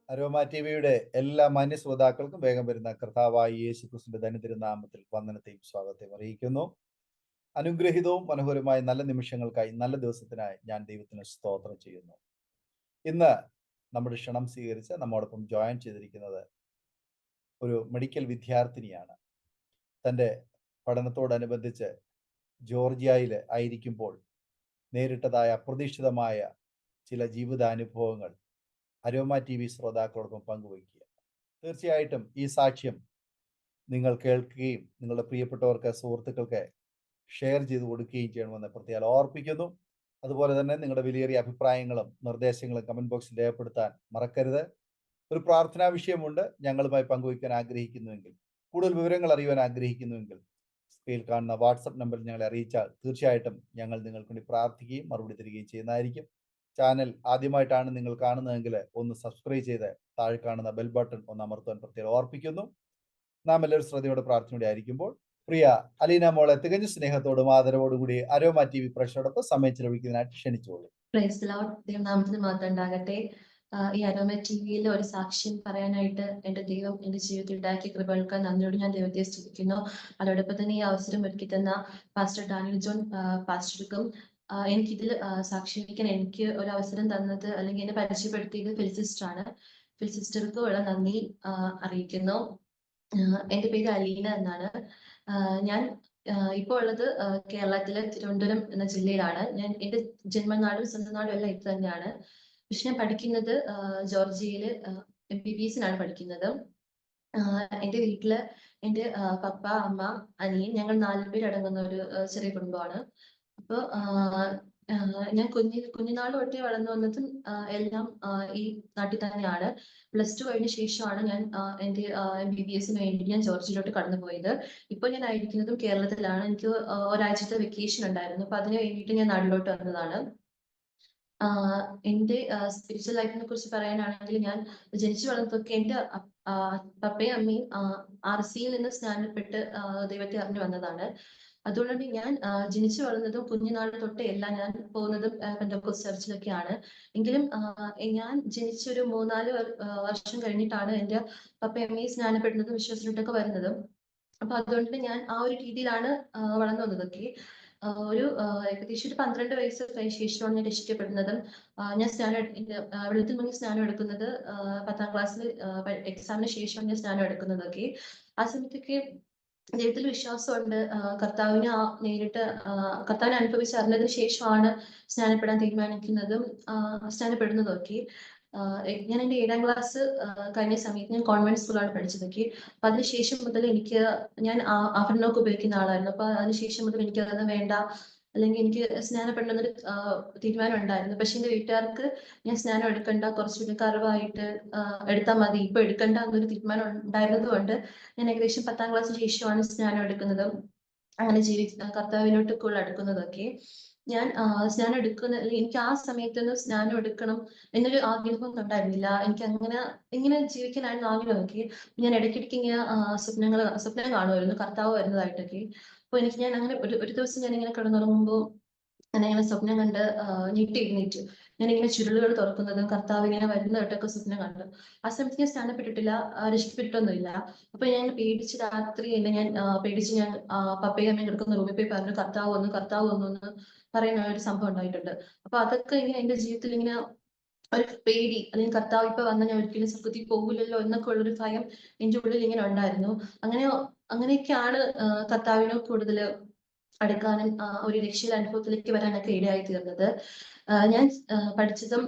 Aroma ടിവിയുടെ എല്ലാ മാന്യ ശ്രോതാക്കൾക്കും വേഗം വരുന്ന കർത്താവായ യേശു ക്രിസ്തുവിന്റെ ധന്യതിരുനാമത്തിൽ വന്ദനത്തെയും സ്വാഗതത്തെയും അറിയിക്കുന്നു. അനുഗ്രഹീതവും മനോഹരമായ നല്ല നിമിഷങ്ങൾക്കായി, നല്ല ദിവസത്തിനായി ഞാൻ ദൈവത്തിന് സ്തോത്രം ചെയ്യുന്നു. ഇന്ന് നമ്മുടെ ക്ഷണം സ്വീകരിച്ച് നമ്മോടൊപ്പം ജോയിൻ ചെയ്തിരിക്കുന്നത് ഒരു മെഡിക്കൽ വിദ്യാർത്ഥിനിയാണ്. തൻ്റെ പഠനത്തോടനുബന്ധിച്ച് ജോർജിയയിൽ ആയിരിക്കുമ്പോൾ നേരിട്ടതായ അപ്രതീക്ഷിതമായ ചില ജീവിതാനുഭവങ്ങൾ അരോമ ടി വി ശ്രോതാക്കളോടൊപ്പം പങ്കുവയ്ക്കുക. തീർച്ചയായിട്ടും ഈ സാക്ഷ്യം നിങ്ങൾ കേൾക്കുകയും നിങ്ങളുടെ പ്രിയപ്പെട്ടവർക്ക്, സുഹൃത്തുക്കൾക്ക് ഷെയർ ചെയ്ത് കൊടുക്കുകയും ചെയ്യണമെന്ന് പ്രത്യേകം ഓർപ്പിക്കുന്നു. അതുപോലെ തന്നെ നിങ്ങളുടെ വിലയേറിയ അഭിപ്രായങ്ങളും നിർദ്ദേശങ്ങളും കമന്റ് ബോക്സിൽ രേഖപ്പെടുത്താൻ മറക്കരുത്. ഒരു പ്രാർത്ഥനാ വിഷയമുണ്ട് ഞങ്ങളുമായി പങ്കുവയ്ക്കാൻ ആഗ്രഹിക്കുന്നുവെങ്കിൽ, കൂടുതൽ വിവരങ്ങൾ അറിയുവാൻ ആഗ്രഹിക്കുന്നുവെങ്കിൽ സ്ക്രീനിൽ കാണുന്ന വാട്സപ്പ് നമ്പറിൽ ഞങ്ങളെ അറിയിച്ചാൽ തീർച്ചയായിട്ടും ഞങ്ങൾ നിങ്ങൾക്ക് വേണ്ടി പ്രാർത്ഥിക്കുകയും മറുപടി തരികയും ചെയ്യുന്നതായിരിക്കും. ചാനൽ ആദ്യമായിട്ടാണ് നിങ്ങൾ കാണുന്നതെങ്കിൽ ഒന്ന് സബ്സ്ക്രൈബ് ചെയ്ത് താഴെ കാണുന്ന ബെൽ ബട്ടൺ ഒന്ന് അമർത്താൻ പ്രത്യേകം ഓർപ്പിക്കുന്നു. നാം എല്ലാവരും ശ്രദ്ധയോടെ പ്രാർത്ഥനയോടെ ആയിരിക്കുമ്പോൾ പ്രിയ അലീന മോളെ തികഞ്ഞ സ്നേഹത്തോടും ആദരവോടും കൂടി അരോമ ടി വി പ്രേക്ഷകരോടൊപ്പം സമയം ചെലവഴിക്കുന്നതിനായിട്ട് ക്ഷണിച്ചോളൂ. ദൈവനാമത്തിന് മാത്രം ഉണ്ടാകട്ടെ. ഈ അരോമ ടി വിയിൽ ഒരു സാക്ഷ്യം പറയാനായിട്ട് എന്റെ ദൈവം എന്റെ ജീവിതത്തിൽ ഉണ്ടാക്കിയ കൃപകൾക്ക് നന്ദിയോട് ഞാൻ ദൈവത്തെ സ്തുതിക്കുന്നു. അതോടൊപ്പം തന്നെ ഈ അവസരം ഒരുക്കി തന്ന പാസ്റ്റർ ഡാനിയൽ ജോൺ പാസ്റ്റർക്കും എനിക്കിതിൽ സാക്ഷിക്കാൻ എനിക്ക് ഒരു അവസരം തന്നത് അല്ലെങ്കിൽ എന്നെ പരിചയപ്പെടുത്തിയത് ഫിൽസിസ്റ്റർ ആണ്. ഫിൽസിസ്റ്റർക്ക് ഉള്ള നന്ദി അറിയിക്കുന്നു. എന്റെ പേര് അലീന എന്നാണ്. ഞാൻ ഇപ്പോൾ ഉള്ളത് കേരളത്തിലെ തിരുവനന്തപുരം എന്ന ജില്ലയിലാണ്. ഞാൻ എന്റെ ജന്മനാടും സ്വന്തം നാടും എല്ലാം ഇത് തന്നെയാണ്. പക്ഷെ ഞാൻ പഠിക്കുന്നത് ജോർജിയയില് MBBS-നാണ് പഠിക്കുന്നത്. എന്റെ വീട്ടില് എന്റെ പപ്പ, അമ്മ, അനിയൻ, ഞങ്ങൾ 4 പേരടങ്ങുന്ന ഒരു ചെറിയ കുടുംബമാണ്. അപ്പൊ ഞാൻ കുഞ്ഞുനാൾ തൊട്ടേ വളർന്നു വന്നതും എല്ലാം ഈ നാട്ടിൽ തന്നെയാണ്. +2 കഴിഞ്ഞ ശേഷമാണ് ഞാൻ എന്റെ MBBS-ന് വേണ്ടി ഞാൻ ജോർജിയയിലോട്ട് കടന്നുപോയത്. ഇപ്പോൾ ഞാൻ ആയിരിക്കുന്നതും കേരളത്തിലാണ്. എനിക്ക് ഒരാഴ്ചത്തെ വെക്കേഷൻ ഉണ്ടായിരുന്നു. അപ്പൊ അതിന് വേണ്ടിയിട്ട് ഞാൻ നാട്ടിലോട്ട് വന്നതാണ്. എന്റെ സ്പിരിച്വൽ ലൈഫിനെ കുറിച്ച് പറയാനാണെങ്കിൽ, ഞാൻ ജനിച്ചു വളർന്നതൊക്കെ എന്റെ പപ്പയും അമ്മയും RC-യിൽ നിന്ന് സ്നാനപ്പെട്ട് ദൈവത്തെ അറിഞ്ഞു വന്നതാണ്. അതുകൊണ്ട് ഞാൻ ജനിച്ചു വളർന്നതും കുഞ്ഞുനാൾ തൊട്ടേ എല്ലാം ഞാൻ പോകുന്നതും പെന്തക്കോസ്റ്റ് ചർച്ചിലൊക്കെയാണ്. എങ്കിലും ഞാൻ ജനിച്ചൊരു 3-4 വർഷം കഴിഞ്ഞിട്ടാണ് എന്റെ പപ്പയും അമ്മയും സ്നാനപ്പെടുന്നതും വിശ്വാസത്തിലോട്ടൊക്കെ വരുന്നതും. അപ്പൊ അതുകൊണ്ട് ഞാൻ ആ ഒരു രീതിയിലാണ് വളർന്നു വന്നതൊക്കെ. ഒരു ഏകദേശം ഒരു 12 വയസ്സ് കഴിഞ്ഞ ശേഷമാണ് ഞാൻ രക്ഷിക്കപ്പെടുന്നതും. ഞാൻ വെള്ളത്തിൽ മുങ്ങി സ്നാനം എടുക്കുന്നത് 10ാം ക്ലാസ്സിൽ എക്സാമിന് ശേഷമാണ് ഞാൻ സ്നാനം എടുക്കുന്നതൊക്കെ. ആ സമയത്തൊക്കെ ദൈവത്തിൽ വിശ്വാസമുണ്ട്. കർത്താവിനെ നേരിട്ട് കർത്താവിനെ അനുഭവിച്ചറിഞ്ഞതിന് ശേഷമാണ് സ്നാനപ്പെടാൻ തീരുമാനിക്കുന്നതും സ്നാനപ്പെടുന്നതും ഒക്കെ. ഞാൻ എന്റെ 7ാം ക്ലാസ് കഴിഞ്ഞ സമയത്ത് ഞാൻ കോൺവെന്റ് സ്കൂളാണ് പഠിച്ചതൊക്കെ. അപ്പൊ അതിനുശേഷം മുതൽ ഞാൻ ആഭരണമൊക്കെ ഉപയോഗിക്കുന്ന ആളായിരുന്നു. അപ്പൊ അതിനുശേഷം മുതൽ എനിക്ക് അതൊന്നും വേണ്ട, അല്ലെങ്കിൽ എനിക്ക് സ്നാനപ്പെടണമെന്നൊരു തീരുമാനം ഉണ്ടായിരുന്നു. പക്ഷെ എന്റെ വീട്ടുകാർക്ക് ഞാൻ സ്നാനം എടുക്കണ്ട, കുറച്ചുകൂടി കറുവായിട്ട് എടുത്താൽ മതി, ഇപ്പൊ എടുക്കണ്ട എന്നൊരു തീരുമാനം ഉണ്ടായിരുന്നത് കൊണ്ട് ഞാൻ ഏകദേശം 10ാം ക്ലാസ്സിന് ശേഷമാണ് സ്നാനം എടുക്കുന്നതും അങ്ങനെ കർത്താവിനോട്ട് കൂടുതൽ അടുക്കുന്നതൊക്കെ. ഞാൻ സ്നാനം എനിക്ക് ആ സമയത്തൊന്നും സ്നാനം എടുക്കണം എന്നൊരു ആഗ്രഹം ഉണ്ടായിരുന്നില്ല. എനിക്ക് ഇങ്ങനെ ജീവിക്കാനായിരുന്നു ആഗ്രഹമൊക്കെ. ഞാൻ ഇടയ്ക്കിടയ്ക്ക് ഇങ്ങനെ സ്വപ്നം കാണുമായിരുന്നു കർത്താവ് വരുന്നതായിട്ടൊക്കെ. അപ്പൊ ഞാൻ അങ്ങനെ ഒരു ദിവസം ഞാൻ ഇങ്ങനെ കിടന്നുറങ്ങുമ്പോൾ ഞാനിങ്ങനെ സ്വപ്നം കണ്ട് ഞെട്ടി എഴുന്നേറ്റു. ഞാനിങ്ങനെ ചുരുളുകൾ തുറക്കുന്നതും കർത്താവ് ഇങ്ങനെ വരുന്നതായിട്ടൊക്കെ സ്വപ്നം കണ്ടു. ആ സമയത്ത് ഞാൻ സ്നാനപ്പെട്ടിട്ടില്ല, രക്ഷിക്കപ്പെട്ടൊന്നുമില്ല. അപ്പൊ ഞാൻ പേടിച്ച് രാത്രി ഞാൻ പേടിച്ച് ഞാൻ പപ്പയും അമ്മയും കിടക്കുന്ന റൂമിൽ പോയി പറഞ്ഞു, കർത്താവ് വന്നു എന്ന് പറയുന്ന ഒരു സംഭവം ഉണ്ടായിട്ടുണ്ട്. അപ്പൊ അതൊക്കെ ഇങ്ങനെ എന്റെ ജീവിതത്തിൽ ഇങ്ങനെ ഒരു പേടി, അല്ലെങ്കിൽ കർത്താവ് ഇപ്പൊ വന്നാൽ ഞാൻ ഒരിക്കലും സ്വർഗ്ഗത്തിൽ പോകില്ലല്ലോ എന്നൊക്കെ ഉള്ളൊരു ഭയം എന്റെ ഉള്ളിൽ ഇങ്ങനെ ഉണ്ടായിരുന്നു. അങ്ങനെയൊക്കെയാണ് കർത്താവിനോട് കൂടുതൽ അടുക്കാനും ഒരു രക്ഷയുടെ അനുഭവത്തിലേക്ക് വരാനൊക്കെ ഇടയായി തീർന്നത്. ഞാൻ പഠിച്ചതും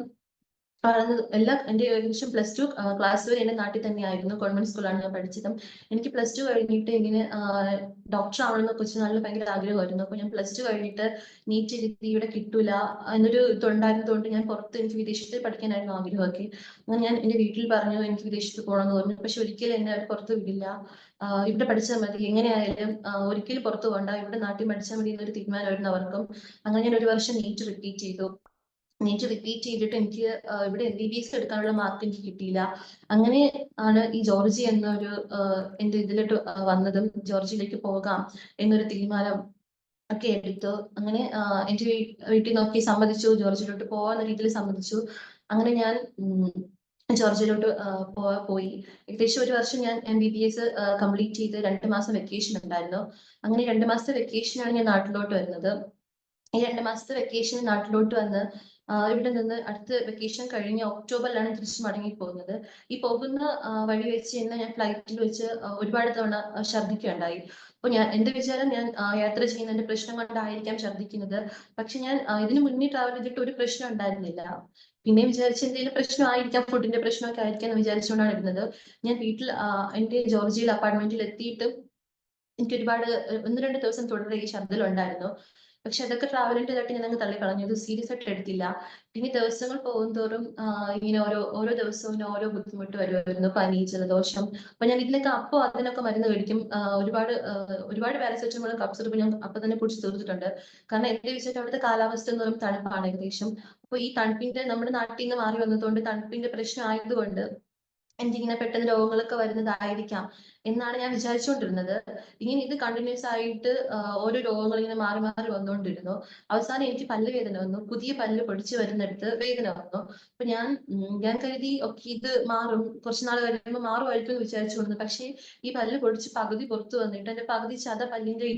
എല്ലാം എന്റെ ഏകദേശം +2 ക്ലാസ് വരെ എന്റെ നാട്ടിൽ തന്നെയായിരുന്നു. കോൺവെന്റ് സ്കൂളാണ് ഞാൻ പഠിച്ചതും. എനിക്ക് +2 കഴിഞ്ഞിട്ട് ഇങ്ങനെ ഡോക്ടർ ആവണമെന്ന് കൊച്ചുനാളിൽ ഭയങ്കര ആഗ്രഹമായിരുന്നു. അപ്പൊ ഞാൻ +2 കഴിഞ്ഞിട്ട് നീറ്റ് എഴുതി ഇവിടെ കിട്ടൂല എന്നൊരു ഇതുണ്ടായിരുന്നതുകൊണ്ട് ഞാൻ എനിക്ക് വിദേശത്ത് പഠിക്കാനായിരുന്നു ആഗ്രഹമൊക്കെ. അങ്ങനെ ഞാൻ എന്റെ വീട്ടിൽ പറഞ്ഞു എനിക്ക് വിദേശത്ത് പോകണമെന്ന് പറഞ്ഞു. പക്ഷെ ഒരിക്കലും എന്നെ അവർ പുറത്ത് വിടില്ല. ഇവിടെ പഠിച്ചാൽ മതി, എങ്ങനെയായാലും ഒരിക്കലും പുറത്ത് പോകണ്ട, ഇവിടെ നാട്ടിൽ പഠിച്ചാൽ മതി എന്നൊരു തീരുമാനമായിരുന്നു അവർക്കും. അങ്ങനെ ഞാൻ ഒരു വർഷം നീറ്റ് റിപ്പീറ്റ് ചെയ്തു. ചെയ്തിട്ട് എനിക്ക് ഇവിടെ MBBS എടുക്കാനുള്ള മാർക്ക് എനിക്ക് കിട്ടിയില്ല. അങ്ങനെ ആണ് ഈ ജോർജിയ എന്നൊരു എന്റെ ഇതിലോട്ട് വന്നതും ജോർജിയയിലേക്ക് പോകാം എന്നൊരു തീരുമാനം ഒക്കെ എടുത്തു. അങ്ങനെ എന്റെ വീട്ടിൽ നോക്കി സമ്മതിച്ചു, ജോർജിയയിലോട്ട് പോകാന്ന രീതിയിൽ സമ്മതിച്ചു. അങ്ങനെ ഞാൻ ജോർജിയയിലോട്ട് പോയി. ഏകദേശം 1 വർഷം ഞാൻ MBBS കംപ്ലീറ്റ് ചെയ്ത് 2 മാസം വെക്കേഷൻ ഉണ്ടായിരുന്നു. അങ്ങനെ 2 മാസത്തെ വെക്കേഷനാണ് ഞാൻ നാട്ടിലോട്ട് വരുന്നത്. ഈ 2 മാസത്തെ വെക്കേഷന് നാട്ടിലോട്ട് വന്ന് ഇവിടെ നിന്ന് അടുത്ത വെക്കേഷൻ കഴിഞ്ഞ് ഒക്ടോബറിലാണ് തിരിച്ച് മടങ്ങിപ്പോകുന്നത്. ഈ പോകുന്ന വഴി വെച്ച് തന്നെ ഞാൻ ഫ്ലൈറ്റിൽ വെച്ച് ഒരുപാട് തവണ ഛർദ്ദിക്കുകയുണ്ടായി. അപ്പൊ എന്റെ വിചാരം ഞാൻ യാത്ര ചെയ്യുന്നതിന്റെ പ്രശ്നം കൊണ്ടായിരിക്കാം ഛർദ്ദിക്കുന്നത്. പക്ഷെ ഞാൻ ഇതിനു മുന്നേ ട്രാവൽ ചെയ്തിട്ട് ഒരു പ്രശ്നം ഉണ്ടായിരുന്നില്ല. പിന്നെ വിചാരിച്ച് എന്തെങ്കിലും പ്രശ്നമായിരിക്കാം, ഫുഡിന്റെ പ്രശ്നമൊക്കെ ആയിരിക്കാം എന്ന് വിചാരിച്ചുകൊണ്ടാണ് ഇരുന്നത്. ഞാൻ വീട്ടിൽ എന്റെ ജോർജിയയിൽ അപ്പാർട്ട്മെന്റിൽ എത്തിയിട്ടും എനിക്ക് ഒരുപാട് 1-2 ദിവസം തുടരെ ഈ ഛർദ്ദലുണ്ടായിരുന്നു. പക്ഷെ അതൊക്കെ ട്രാവലിന്റേതായിട്ട് ഞാനങ്ങ് തള്ളിക്കളഞ്ഞു. അത് സീരിയസ് ആയിട്ട് എടുത്തില്ല. പിന്നെ ദിവസങ്ങൾ പോകുന്തോറും ഇങ്ങനെ ഓരോ ദിവസവും ഇങ്ങനെ ഓരോ ബുദ്ധിമുട്ട് വരുമായിരുന്നു. പനി, ജലദോഷം. അപ്പൊ ഞാൻ ഇതിനൊക്കെ അതിനൊക്കെ മരുന്ന് കഴിക്കും. ഒരുപാട് പാരസെറ്റമോളും കഫ് സിറപ്പും ഞാൻ അപ്പൊ തന്നെ കുടിച്ച് തീർത്തിട്ടുണ്ട്. കാരണം എന്റെ വിചാരം അവിടുത്തെ കാലാവസ്ഥ എന്ന് പറയുന്നത് തണുപ്പാണ് ഏകദേശം. അപ്പൊ ഈ തണുപ്പിന്റെ നമ്മുടെ നാട്ടിൽ നിന്ന് മാറി വന്നതുകൊണ്ട് തണുപ്പിന്റെ പ്രശ്നം ആയതുകൊണ്ട് എനിക്കിങ്ങനെ പെട്ടെന്ന് രോഗങ്ങളൊക്കെ വരുന്നതായിരിക്കാം എന്നാണ് ഞാൻ വിചാരിച്ചുകൊണ്ടിരുന്നത്. ഇങ്ങനെ ഇത് കണ്ടിന്യൂസ് ആയിട്ട് ഓരോ രോഗങ്ങൾ ഇങ്ങനെ മാറി മാറി വന്നുകൊണ്ടിരുന്നു. അവസാനം എനിക്ക് പല്ല് വേദന വന്നു. പുതിയ പല്ല് പൊടിച്ച് വരുന്നിടത്ത് വേദന വന്നു. അപ്പൊ ഞാൻ കരുതി ഓക്കെ ഇത് മാറും, കുറച്ച് നാൾ കഴിയുമ്പോൾ മാറുമായിരിക്കും എന്ന് വിചാരിച്ചുകൊണ്ടിരുന്നു. പക്ഷേ ഈ പല്ല് പൊടിച്ച് പകുതി പുറത്ത് വന്നിട്ട് എന്റെ പകുതി ചത പല്ലിന്റെ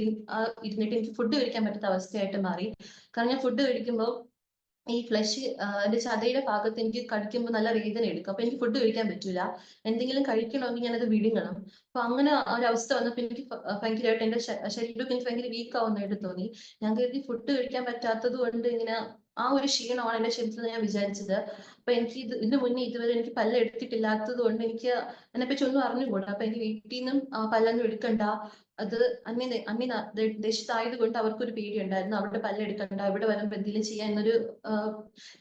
ഇരുന്നിട്ട് എനിക്ക് ഫുഡ് കഴിക്കാൻ പറ്റാത്ത അവസ്ഥയായിട്ട് മാറി. കാരണം ഞാൻ ഫുഡ് കഴിക്കുമ്പോൾ ഈ ഫ്ലഷ് എന്റെ ചതയുടെ ഭാഗത്ത് എനിക്ക് കടിക്കുമ്പോൾ നല്ല വേദന എടുക്കും. അപ്പൊ എനിക്ക് ഫുഡ് കഴിക്കാൻ പറ്റൂല. എന്തെങ്കിലും കഴിക്കണമെങ്കിൽ ഞാനത് വിഴുങ്ങണം. അപ്പൊ അങ്ങനെ ഒരവസ്ഥ വന്നപ്പോ എനിക്ക് ഭയങ്കരമായിട്ട് എന്റെ ശരീരമൊക്കെ എനിക്ക് ഭയങ്കര വീക്ക് ആവുന്നതായിട്ട് തോന്നി. ഞാൻ കരുതി ഫുഡ് കഴിക്കാൻ പറ്റാത്തത് കൊണ്ട് ഇങ്ങനെ ആ ഒരു ക്ഷീണമാണ് എന്റെ ശരീരത്തിൽ ഞാൻ വിചാരിച്ചത്. അപ്പൊ എനിക്ക് ഇതിനു മുന്നേ ഇതുവരെ എനിക്ക് പല്ല് എടുത്തിട്ടില്ലാത്തത് കൊണ്ട് എനിക്ക് അതിനെപ്പറ്റി ഒന്നും അറിഞ്ഞുകൂടാ. അപ്പൊ എനിക്ക് വീട്ടിൽ നിന്നും പല്ലൊന്നും എടുക്കണ്ട, അത് ദേശത്തായത് കൊണ്ട് അവർക്കൊരു പേടിയുണ്ടായിരുന്നു. അവിടെ പല്ലെടുക്കണ്ട, ഇവിടെ വരുമ്പോ എന്തെങ്കിലും ചെയ്യാൻ എന്നൊരു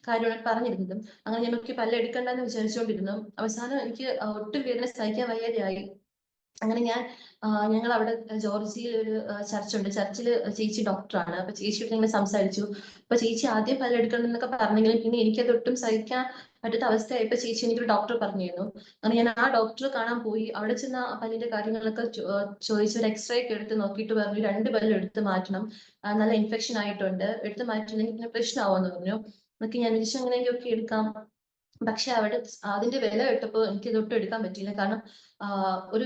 കാര്യമാണ് പറഞ്ഞിരുന്നത്. അങ്ങനെ ഞാൻ നോക്കി പല്ലെടുക്കണ്ടെന്ന് വിചാരിച്ചുകൊണ്ടിരുന്നു. അവസാനം എനിക്ക് ഒട്ടും വേദന സഹിക്കാൻ വയ്യാതെയായി. അങ്ങനെ ഞങ്ങൾ അവിടെ ജോർജിയയിൽ ഒരു ചർച്ചുണ്ട്. ചർച്ചില് ചേച്ചി ഡോക്ടറാണ്. അപ്പൊ ചേച്ചിയോട് ഞങ്ങൾ സംസാരിച്ചു. അപ്പൊ ചേച്ചി ആദ്യം പല്ലെടുക്കണം എന്നൊക്കെ പറഞ്ഞെങ്കിലും പിന്നെ എനിക്കത് ഒട്ടും സഹിക്കാൻ പറ്റാത്ത അവസ്ഥയായപ്പോ ചേച്ചി എനിക്കൊരു ഡോക്ടറെ പറഞ്ഞു തന്നു. അങ്ങനെ ഞാൻ ആ ഡോക്ടറെ കാണാൻ പോയി. അവിടെ ചെന്ന പല്ലിന്റെ കാര്യങ്ങളൊക്കെ ചോദിച്ച് ഒരു എക്സ്റേ ഒക്കെ എടുത്ത് നോക്കിയിട്ട് പറഞ്ഞു 2 പല്ല് എടുത്ത് മാറ്റണം, നല്ല ഇൻഫെക്ഷൻ ആയിട്ടുണ്ട്, എടുത്ത് മാറ്റില്ലെങ്കിൽ പിന്നെ പ്രശ്നമാവുമെന്ന് പറഞ്ഞു. എന്നൊക്കെ ഞാൻ വിളിച്ചു അങ്ങനെയൊക്കെ എടുക്കാം. പക്ഷെ അവിടെ അതിന്റെ വില കേട്ടപ്പോൾ എനിക്ക് ഇതൊട്ടും എടുക്കാൻ പറ്റിയില്ല. കാരണം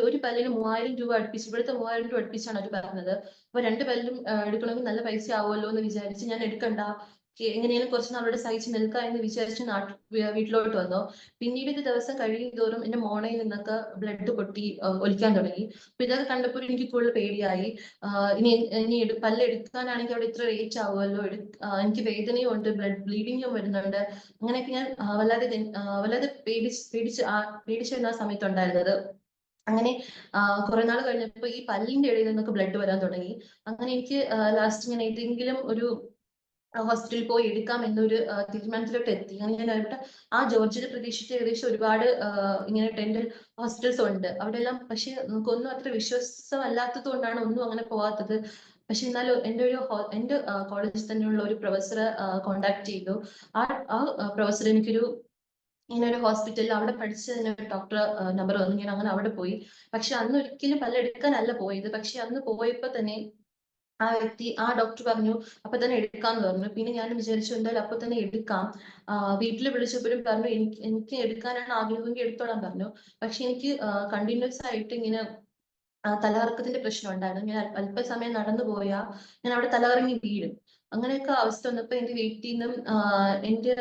ഒരു പല്ലിന് 3000 രൂപ അടുപ്പിച്ച്, ഇവിടുത്തെ 3000 രൂപ അടുപ്പിച്ചാണ് അവർ പറഞ്ഞത്. അപ്പൊ 2 പല്ലും എടുക്കണമെങ്കിൽ നല്ല പൈസ ആവുമല്ലോ എന്ന് വിചാരിച്ച് ഞാൻ എടുക്കണ്ട, എങ്ങനെയാലും കുറച്ച് നാൾ അവിടെ സഹിച്ച് നിൽക്കാം എന്ന് വിചാരിച്ച് വീട്ടിലോട്ട് വന്നു. പിന്നീട് ഒരു ദിവസം കഴിയും തോറും എന്റെ മോണയിൽ നിന്നൊക്കെ ബ്ലഡ് പൊട്ടി ഒലിക്കാൻ തുടങ്ങി. അപ്പൊ ഇതൊക്കെ കണ്ടപ്പോൾ എനിക്ക് കൂടുതൽ പേടിയായി. ഇനി പല്ല് എടുക്കാനാണെങ്കിൽ അവിടെ ഇത്ര റേറ്റ് ആവുമല്ലോ, എനിക്ക് വേദനയും ഉണ്ട്, ബ്ലീഡിങ്ങും വരുന്നുണ്ട്. അങ്ങനെയൊക്കെ ഞാൻ വല്ലാതെ പേടിച്ചിരുന്ന ആ സമയത്തുണ്ടായിരുന്നത്. അങ്ങനെ കുറെ നാൾ കഴിഞ്ഞപ്പോ ഈ പല്ലിന്റെ ഇടയിൽ നിന്നൊക്കെ ബ്ലഡ് വരാൻ തുടങ്ങി. അങ്ങനെ എനിക്ക് ലാസ്റ്റ് ഇങ്ങനെ ഏതെങ്കിലും ഒരു ഹോസ്പിറ്റലിൽ പോയി എടുക്കാം എന്നൊരു തീരുമാനത്തിലോട്ട് എത്തി. അങ്ങനെ ഞാൻ അവിടെ ജോർജിയയുടെ പ്രദേശത്ത് ഏകദേശം ഒരുപാട് ഇങ്ങനെ ഡെന്റൽ ഹോസ്പിറ്റൽസ് ഉണ്ട്. അവിടെ എല്ലാം പക്ഷെ നമുക്കൊന്നും അത്ര വിശ്വാസമല്ലാത്തത് കൊണ്ടാണ് ഒന്നും അങ്ങനെ പോവാത്തത്. പക്ഷെ എന്നാലും എന്റെ കോളേജിൽ തന്നെയുള്ള ഒരു പ്രൊഫസറെ കോണ്ടാക്ട് ചെയ്തു. ആ പ്രൊഫസർ എനിക്കൊരു ഇങ്ങനെ ഒരു ഹോസ്പിറ്റലിൽ അവിടെ പഠിച്ചതിന് ഡോക്ടർ നമ്പർ വന്നു. ഞാൻ അങ്ങനെ അവിടെ പോയി. പക്ഷെ അന്ന് ഒരിക്കലും പല്ലെടുക്കാനല്ല പോയത്. പക്ഷെ അന്ന് പോയപ്പോ തന്നെ ആ ഡോക്ടർ പറഞ്ഞു അപ്പൊ തന്നെ എടുക്കാന്ന് പറഞ്ഞു. പിന്നെ ഞാൻ വിചാരിച്ചു എന്തായാലും അപ്പൊ തന്നെ എടുക്കാം. വീട്ടിൽ വിളിച്ചപ്പോഴും പറഞ്ഞു എനിക്ക് എടുക്കാനാണ് ആഗ്രഹമെങ്കിൽ എടുത്തോളാൻ പറഞ്ഞു. പക്ഷെ എനിക്ക് കണ്ടിന്യൂസ് ആയിട്ട് ഇങ്ങനെ തലകറക്കത്തിന്റെ പ്രശ്നം ഉണ്ടായിരുന്നു. ഞാൻ അല്പസമയം നടന്നു പോയാൽ ഞാൻ അവിടെ തലകറങ്ങി വീഴും. അങ്ങനെയൊക്കെ അവസ്ഥ വന്നപ്പോ എന്റെ വീട്ടിൽ നിന്നും എന്റെ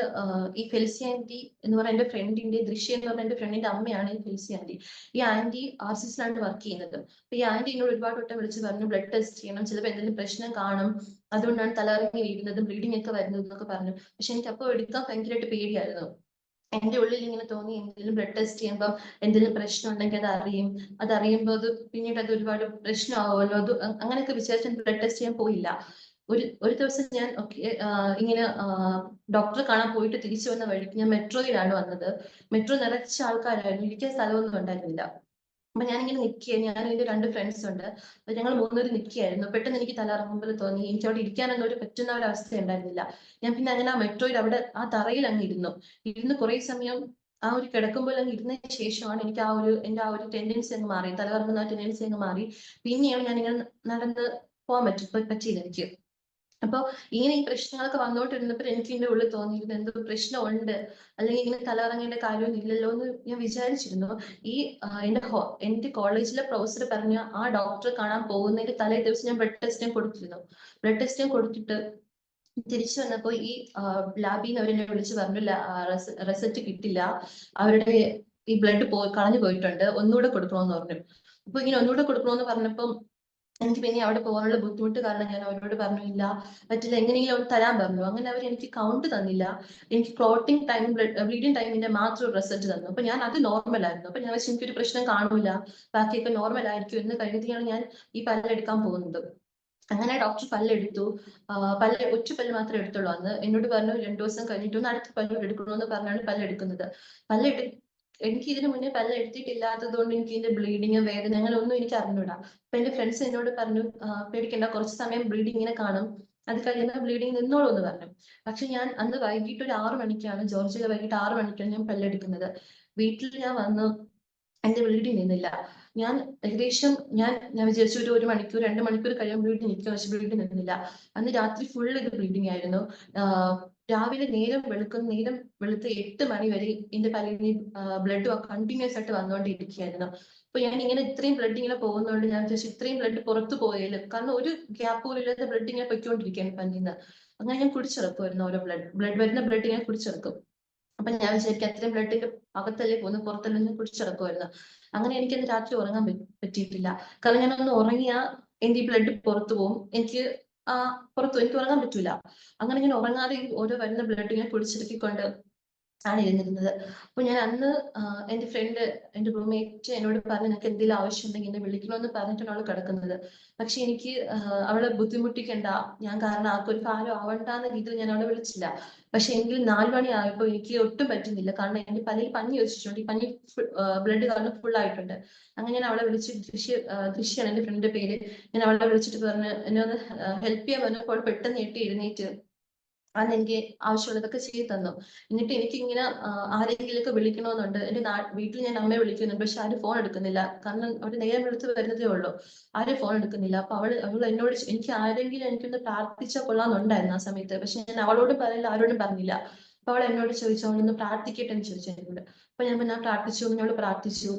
ഈ ഫെലിസി ആന്റി എന്ന് പറയുന്ന എന്റെ ഫ്രണ്ടിന്റെ ദൃശ്യ എന്ന് പറഞ്ഞ എന്റെ ഫ്രണ്ടിന്റെ അമ്മയാണ് ഈ ഫെലിസി ആന്റി. ഈ ആന്റി RCSലാണ് വർക്ക് ചെയ്യുന്നത്. അപ്പൊ ഈ ആന്റി എന്നോട് ഒരുപാട് വട്ടം വിളിച്ച് പറഞ്ഞു ബ്ലഡ് ടെസ്റ്റ് ചെയ്യണം, ചിലപ്പോൾ എന്തെങ്കിലും പ്രശ്നം കാണും, അതുകൊണ്ടാണ് തലകറങ്ങി വീഴുന്നതും ബ്ലീഡിംഗ് ഒക്കെ വരുന്നത് എന്നൊക്കെ പറഞ്ഞു. പക്ഷെ എനിക്ക് അപ്പോൾ എടുക്കാൻ ഭയങ്കരമായിട്ട് പേടിയായിരുന്നു. എന്റെ ഉള്ളിൽ ഇങ്ങനെ തോന്നി എന്തെങ്കിലും ബ്ലഡ് ടെസ്റ്റ് ചെയ്യുമ്പോൾ എന്തെങ്കിലും പ്രശ്നം ഉണ്ടെങ്കിൽ അതറിയുമ്പോൾ പിന്നീട് അത് ഒരുപാട് പ്രശ്നമാവുമല്ലോ, അങ്ങനെയൊക്കെ വിചാരിച്ച് ബ്ലഡ് ടെസ്റ്റ് ചെയ്യാൻ പോയില്ല. ഒരു ദിവസം ഞാൻ ഇങ്ങനെ ഡോക്ടറെ കാണാൻ പോയിട്ട് തിരിച്ചു വന്ന വഴിക്ക് ഞാൻ മെട്രോയിലാണ് വന്നത്. മെട്രോ നിറച്ച ആൾക്കാരായിരുന്നു, ഇരിക്കാൻ സ്ഥലമൊന്നും ഉണ്ടായിരുന്നില്ല. അപ്പൊ ഞാനിങ്ങനെ ഞാനും എന്റെ 2 ഫ്രണ്ട്സ് ഉണ്ട്. അപ്പൊ ഞങ്ങൾ 3 പേര് നിൽക്കുകയായിരുന്നു. പെട്ടെന്ന് എനിക്ക് തല ഇറങ്ങുമ്പോൾ തോന്നി എനിക്ക് അവിടെ ഇരിക്കാനൊന്നും പറ്റുന്ന ഒരു അവസ്ഥ ഉണ്ടായിരുന്നില്ല. ഞാൻ പിന്നെ അങ്ങനെ ആ മെട്രോയിൽ അവിടെ ആ തറയിൽ അങ്ങ് ഇരുന്ന് കുറെ സമയം ആ ഒരു കിടക്കുമ്പോൾ അങ്ങ് ഇരുന്നതിന് ശേഷമാണ് എനിക്ക് എന്റെ ആ ഒരു ടെൻഡൻസി അങ്ങ് മാറി, തലകറങ്ങുന്ന ടെൻഡൻസി അങ്ങ് മാറി. പിന്നെയാണ് ഞാൻ ഇങ്ങനെ നടന്ന് പോകാൻ പറ്റിയത് എനിക്ക്. അപ്പൊ ഇങ്ങനെ ഈ പ്രശ്നങ്ങളൊക്കെ വന്നോണ്ടിരുന്നപ്പോൾ എനിക്ക് ഇതിന്റെ ഉള്ളിൽ തോന്നിയിരുന്നു എന്തോ പ്രശ്നമുണ്ട്, അല്ലെങ്കിൽ ഇങ്ങനെ തലകറങ്ങേണ്ട കാര്യമൊന്നും ഇല്ലല്ലോ എന്ന് ഞാൻ വിചാരിച്ചിരുന്നു. ഈ എന്റെ കോളേജിലെ പ്രൊഫസർ പറഞ്ഞ ആ ഡോക്ടറെ കാണാൻ പോകുന്നതിന്റെ തലേ ദിവസം ഞാൻ ബ്ലഡ് ടെസ്റ്റ് കൊടുത്തിരുന്നു. ബ്ലഡ് ടെസ്റ്റ് കൊടുത്തിട്ട് തിരിച്ചു വന്നപ്പോ ഈ ലാബിൽ നിന്ന് അവരെന്നെ വിളിച്ച് പറഞ്ഞു റിസൾട്ട് കിട്ടില്ല, അവരുടെ ഈ ബ്ലഡ് കളഞ്ഞു പോയിട്ടുണ്ട്, ഒന്നുകൂടെ കൊടുക്കണമെന്ന് പറഞ്ഞു. അപ്പൊ ഇങ്ങനെ ഒന്നുകൂടെ കൊടുക്കണമെന്ന് പറഞ്ഞപ്പം എനിക്ക് പിന്നെ അവിടെ പോകാനുള്ള ബുദ്ധിമുട്ട് കാരണം ഞാൻ അവരോട് പറഞ്ഞു ഇല്ല പറ്റില്ല, എങ്ങനെയെങ്കിലും അവർ തരാൻ പറഞ്ഞു. അങ്ങനെ അവർ എനിക്ക് കൗണ്ട് തന്നില്ല, എനിക്ക് ക്ലോട്ടിംഗ് ടൈം ബ്ലീഡിംഗ് ടൈമിന്റെ മാത്രം ഒരു റിസൾട്ട് തന്നു. അപ്പൊ ഞാൻ അത് നോർമൽ ആയിരുന്നു. അപ്പൊ ഞാൻ വെച്ച് എനിക്കൊരു പ്രശ്നം കാണൂല, ബാക്കിയൊക്കെ നോർമൽ ആയിരിക്കും എന്ന് കരുതിയാണ് ഞാൻ ഈ പല്ലെടുക്കാൻ പോകുന്നത്. അങ്ങനെ ഡോക്ടർ പല്ലെടുത്തു. ഒറ്റ പല്ല് മാത്രമേ എടുത്തുള്ളൂ. അന്ന് എന്നോട് പറഞ്ഞു 2 ദിവസം കഴിഞ്ഞിട്ടൊന്ന് അടുത്ത പല്ല് എടുക്കണമെന്ന് പറഞ്ഞാണ് പല്ലെടുക്കുന്നത്. പല്ലെടു എനിക്ക് ഇതിനു മുന്നേ പല്ല് എടുത്തിട്ടില്ലാത്തത് കൊണ്ട് എനിക്ക് ഇതിന്റെ ബ്ലീഡിങ്, വേദന അങ്ങനെ ഒന്നും എനിക്ക് അറിഞ്ഞൂടാ. അപ്പൊ എന്റെ ഫ്രണ്ട്സ് എന്നോട് പറഞ്ഞു പേടിക്കണ്ട, കുറച്ച് സമയം ബ്ലീഡിങ് ഇങ്ങനെ കാണും, അത് കഴിയുന്ന ബ്ലീഡിങ് നിന്നോളൂ എന്ന് പറഞ്ഞു. പക്ഷെ ഞാൻ അന്ന് വൈകിട്ട് ഒരു 6 മണിക്കാണ്, ജോർജിയയിൽ വൈകിട്ട് 6 മണിക്കാണ് ഞാൻ പല്ലെടുക്കുന്നത്. വീട്ടിൽ ഞാൻ വന്നു, എന്റെ ബ്ലീഡിങ് നിന്നില്ല. ഞാൻ ഏകദേശം ഞാൻ വിചാരിച്ചു ഒരു മണിക്കൂർ 2 മണിക്കൂർ കഴിയുമ്പോൾ ബ്ലീഡിങ് നിൽക്കും, പക്ഷെ ബ്ലീഡിങ് നിന്നില്ല. അന്ന് രാത്രി ഫുൾ ഇത് ബ്ലീഡിങ് ആയിരുന്നു. രാവിലെ നേരം വെളുത്ത് 8 മണി വരെ എന്റെ പല്ലിന് ബ്ലഡ് കണ്ടിന്യൂസ് ആയിട്ട് വന്നുകൊണ്ടിരിക്കുകയായിരുന്നു. അപ്പൊ ഞാൻ ഇങ്ങനെ ഇത്രയും ബ്ലഡ് ഇങ്ങനെ പോകുന്നതുകൊണ്ട് ഞാൻ വിചാരിച്ചു ഇത്രയും ബ്ലഡ് പുറത്തു പോയാലും, കാരണം ഒരു ഗ്യാപ്പ് പോലും ഇല്ലാതെ ബ്ലഡ് ഇങ്ങനെ പൊയ്ക്കൊണ്ടിരിക്കുകയാണ് പല്ലിന്ന്. അങ്ങനെ ഞാൻ കുടിച്ചിറക്കുമായിരുന്നു ഓരോ വരുന്ന ബ്ലഡ് ഞാൻ കുടിച്ചിറക്കും. അപ്പൊ ഞാൻ വിചാരിക്കും അത്രയും ബ്ലഡിന്റെ അകത്തല്ലേ പോകുന്നു, പുറത്തല്ലേ ഞാൻ കുടിച്ചിറക്കുമായിരുന്നു. അങ്ങനെ എനിക്കന്ന് രാത്രി ഉറങ്ങാൻ പറ്റിയിട്ടില്ല. കാരണം ഞാനൊന്ന് ഉറങ്ങിയാ എന്റെ ഈ ബ്ലഡ് പുറത്തു പോകും, എനിക്ക് എനിക്ക് ഉറങ്ങാൻ പറ്റൂല. അങ്ങനെ ഞാൻ ഉറങ്ങാതെ ഓരോ വരുന്ന ബ്ലഡ് ഞാൻ കുടിച്ചിറക്കിക്കൊണ്ട് ആണ് ഇരുന്നിരുന്നത്. അപ്പൊ ഞാൻ അന്ന് എന്റെ ഫ്രണ്ട്, എന്റെ റൂംമേറ്റ് എന്നോട് പറഞ്ഞു നിനക്ക് എന്തെങ്കിലും ആവശ്യം ഉണ്ടെങ്കിൽ എന്നെ വിളിക്കണമെന്ന് പറഞ്ഞിട്ടാണ് അവള് കിടക്കുന്നത്. പക്ഷെ എനിക്ക് അവളെ ബുദ്ധിമുട്ടിക്കണ്ട, ഞാൻ കാരണം ആർക്കൊരു ഭാരം ആവണ്ടെന്ന രീതിയിൽ ഞാൻ അവളെ വിളിച്ചില്ല. പക്ഷെ എങ്കിൽ 4 മണി ആയപ്പോ എനിക്ക് ഒട്ടും പറ്റുന്നില്ല, കാരണം എന്റെ പല്ലിൽ പഞ്ഞി വെച്ചിട്ടുണ്ട്, ഈ പഞ്ഞി ബ്ലഡ് കാരണം ഫുൾ ആയിട്ടുണ്ട്. അങ്ങനെ ഞാൻ അവളെ വിളിച്ച് ദൃശ്യാണ് എന്റെ ഫ്രണ്ടിന്റെ പേര്. ഞാൻ അവളെ വിളിച്ചിട്ട് പറഞ്ഞു എന്നെ ഒന്ന് ഹെൽപ്പ് ചെയ്യാൻ പറഞ്ഞപ്പോൾ പെട്ടെന്ന് ഞെട്ടി എഴുന്നേറ്റ് അന്ന് എനിക്ക് ആവശ്യമുള്ളതൊക്കെ ചെയ്തു തന്നു. എന്നിട്ട് എനിക്കിങ്ങനെ ആരെങ്കിലുമൊക്കെ വിളിക്കണമെന്നുണ്ട്. എന്റെ വീട്ടിൽ ഞാൻ അമ്മയെ വിളിക്കുന്നുണ്ട്, പക്ഷെ ആരും ഫോൺ എടുക്കുന്നില്ല. കാരണം അവര് നേരം വെളുത്ത് വരുന്നതേ ഉള്ളൂ, ആരും ഫോൺ എടുക്കുന്നില്ല. അപ്പൊ അവൾ എന്നോട് എനിക്ക് ആരെങ്കിലും എനിക്കൊന്ന് പ്രാർത്ഥിച്ചാൽ കൊള്ളാന്നുണ്ടായിരുന്നു ആ സമയത്ത്. പക്ഷെ ഞാൻ അവളോടും പറഞ്ഞില്ല, ആരോടും പറഞ്ഞില്ല. അപ്പൊ അവൾ എന്നോട് ചോദിച്ചു, അവളൊന്ന് പ്രാർത്ഥിക്കട്ടെ എന്ന് ചോദിച്ചു എന്നോട്. അപ്പൊ ഞാൻ പ്രാർത്ഥിച്ചു, അവള് പ്രാർത്ഥിച്ചു.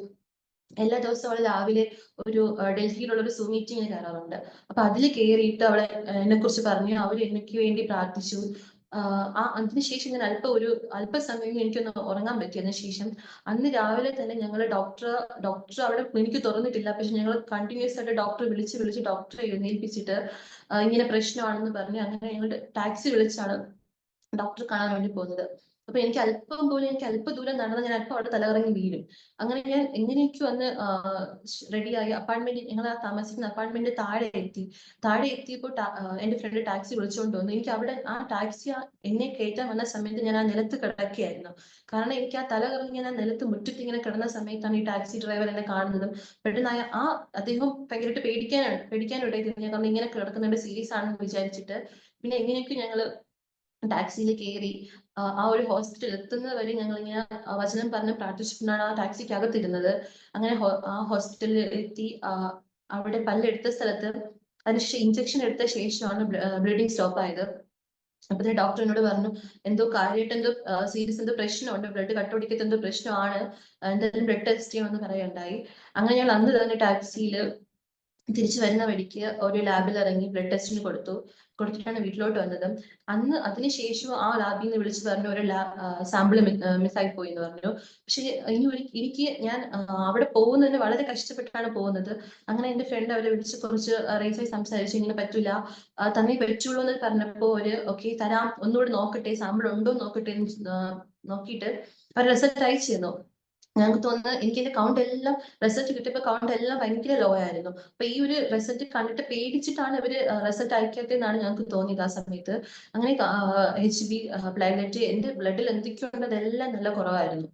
എല്ലാ ദിവസവും അവള് രാവിലെ ഒരു ഡൽഹിയിലുള്ള ഒരു സൂം മീറ്റിംഗിന് കയറാറുണ്ട്. അപ്പൊ അതിൽ കയറിയിട്ട് അവളെ എന്നെ കുറിച്ച് പറഞ്ഞു, അവര് എനിക്ക് വേണ്ടി പ്രാർത്ഥിച്ചു. അതിനുശേഷം ഞാൻ അല്പസമയം എനിക്കൊന്ന് ഉറങ്ങാൻ പറ്റി. അതിനുശേഷം അന്ന് രാവിലെ തന്നെ ഞങ്ങള് ഡോക്ടർ അവിടെ ക്ലിനിക്ക് തുറന്നിട്ടില്ല, പക്ഷെ ഞങ്ങൾ കണ്ടിന്യൂസ് ആയിട്ട് ഡോക്ടറെ വിളിച്ച് ഡോക്ടറെ എഴുന്നേൽപ്പിച്ചിട്ട് ഇങ്ങനെ പ്രശ്നമാണെന്ന് പറഞ്ഞ് അങ്ങനെ ഞങ്ങൾ ടാക്സി വിളിച്ചാണ് ഡോക്ടറെ കാണാൻ വേണ്ടി പോകുന്നത്. അപ്പൊ എനിക്ക് അല്പ ദൂരം നടന്ന് ഞാൻ അല്പം അവിടെ തലകറങ്ങി വീഴും. അങ്ങനെ ഞാൻ എങ്ങനെയൊക്കെയോ അന്ന് റെഡിയായി ഞങ്ങൾ താമസിക്കുന്ന അപ്പാർട്ട്മെന്റ് താഴെ എത്തിയപ്പോൾ എന്റെ ഫ്രണ്ട് ടാക്സി വിളിച്ചുകൊണ്ട് വന്നു. എനിക്ക് അവിടെ ആ ടാക്സി എന്നെ കയറ്റാൻ വന്ന സമയത്ത് ഞാൻ ആ നിലത്ത് കിടക്കുകയായിരുന്നു. കാരണം എനിക്ക് ആ തലകറങ്ങി ഞാൻ ആ നിലത്ത് മുറ്റത്ത് ഇങ്ങനെ കിടന്ന സമയത്താണ് ഈ ടാക്സി ഡ്രൈവർ എന്നെ കാണുന്നതും. പെട്ടെന്ന് അദ്ദേഹം ഭയങ്കരമായിട്ട് പേടിക്കാനിടയായി. കാരണം ഇങ്ങനെ കിടക്കുന്നുണ്ട്, സീരിയസ് ആണെന്ന് വിചാരിച്ചിട്ട്. പിന്നെ എങ്ങനെയൊക്കെ ഞങ്ങള് ടാക്സിയിൽ കയറി ആ ഒരു ഹോസ്പിറ്റലിൽ എത്തുന്നത് വരെ ഞങ്ങൾ ഇങ്ങനെ വചനം പറഞ്ഞ് പ്രാർത്ഥിച്ചിട്ടാണ് ആ ടാക്സിക്ക് അകത്തിരുന്നത്. അങ്ങനെ ആ ഹോസ്പിറ്റലിൽ എത്തി അവിടെ പല്ലെടുത്ത സ്ഥലത്ത് അതിന് ഇഞ്ചക്ഷൻ എടുത്ത ശേഷമാണ് ബ്ലീഡിങ് സ്റ്റോപ്പ് ആയത്. അപ്പൊ ഡോക്ടർ എന്നോട് പറഞ്ഞു എന്തോ കാര്യമായിട്ട് എന്തോ സീരിയസ് എന്തോ പ്രശ്നമുണ്ട്, ബ്ലഡ് കട്ടുപിടിക്കത്ത് എന്തോ പ്രശ്നമാണ്, എന്തായാലും ബ്ലഡ് ടെസ്റ്റ് ചെയ്യണമെന്ന് പറയുകയുണ്ടായി. അങ്ങനെ ഞങ്ങൾ അന്ന് തന്നെ ടാക്സിയിൽ തിരിച്ചു വരുന്ന വഴിക്ക് ഒരു ലാബിൽ ഇറങ്ങി ബ്ലഡ് ടെസ്റ്റിന് കൊടുത്തിട്ടാണ് വീട്ടിലോട്ട് വന്നത്. അതിനുശേഷം ആ ലാബിൽ നിന്ന് വിളിച്ചു പറഞ്ഞു ഒരു സാമ്പിൾ മിസ്സായി പോയി എന്ന് പറഞ്ഞു. പക്ഷെ എനിക്ക് ഞാൻ അവിടെ പോകുന്നതിന് വളരെ കഷ്ടപ്പെട്ടാണ് പോകുന്നത്. അങ്ങനെ എന്റെ ഫ്രണ്ട് അവരെ വിളിച്ച് കുറച്ച് റേസായി സംസാരിച്ചു, ഇങ്ങനെ പറ്റൂല, തന്നെ പറ്റുള്ളൂ എന്ന് പറഞ്ഞപ്പോ ഓക്കെ തരാം, ഒന്നുകൂടി നോക്കട്ടെ, സാമ്പിൾ ഉണ്ടോ നോക്കട്ടെ എന്ന് നോക്കിയിട്ട് അവർ റിസൾട്ട് അയച്ചു തന്നു. ഞങ്ങൾക്ക് തോന്നുന്നത് എനിക്ക് എന്റെ റിസൾട്ട് കിട്ടിയപ്പോൾ കൗണ്ട് എല്ലാം ഭയങ്കര ലോ ആയിരുന്നു. അപ്പൊ ഈ ഒരു റിസൾട്ട് കണ്ടിട്ട് പേടിച്ചിട്ടാണ് ഇവര് റിസൾട്ട് അയക്കാത്തതെന്നാണ് ഞങ്ങൾക്ക് തോന്നിയത് ആ സമയത്ത്. അങ്ങനെ HB പ്ലേറ്റ്ലെറ്റ് എന്റെ ബ്ലഡിൽ എന്തൊക്കെയുണ്ട് അതെല്ലാം നല്ല കുറവായിരുന്നു.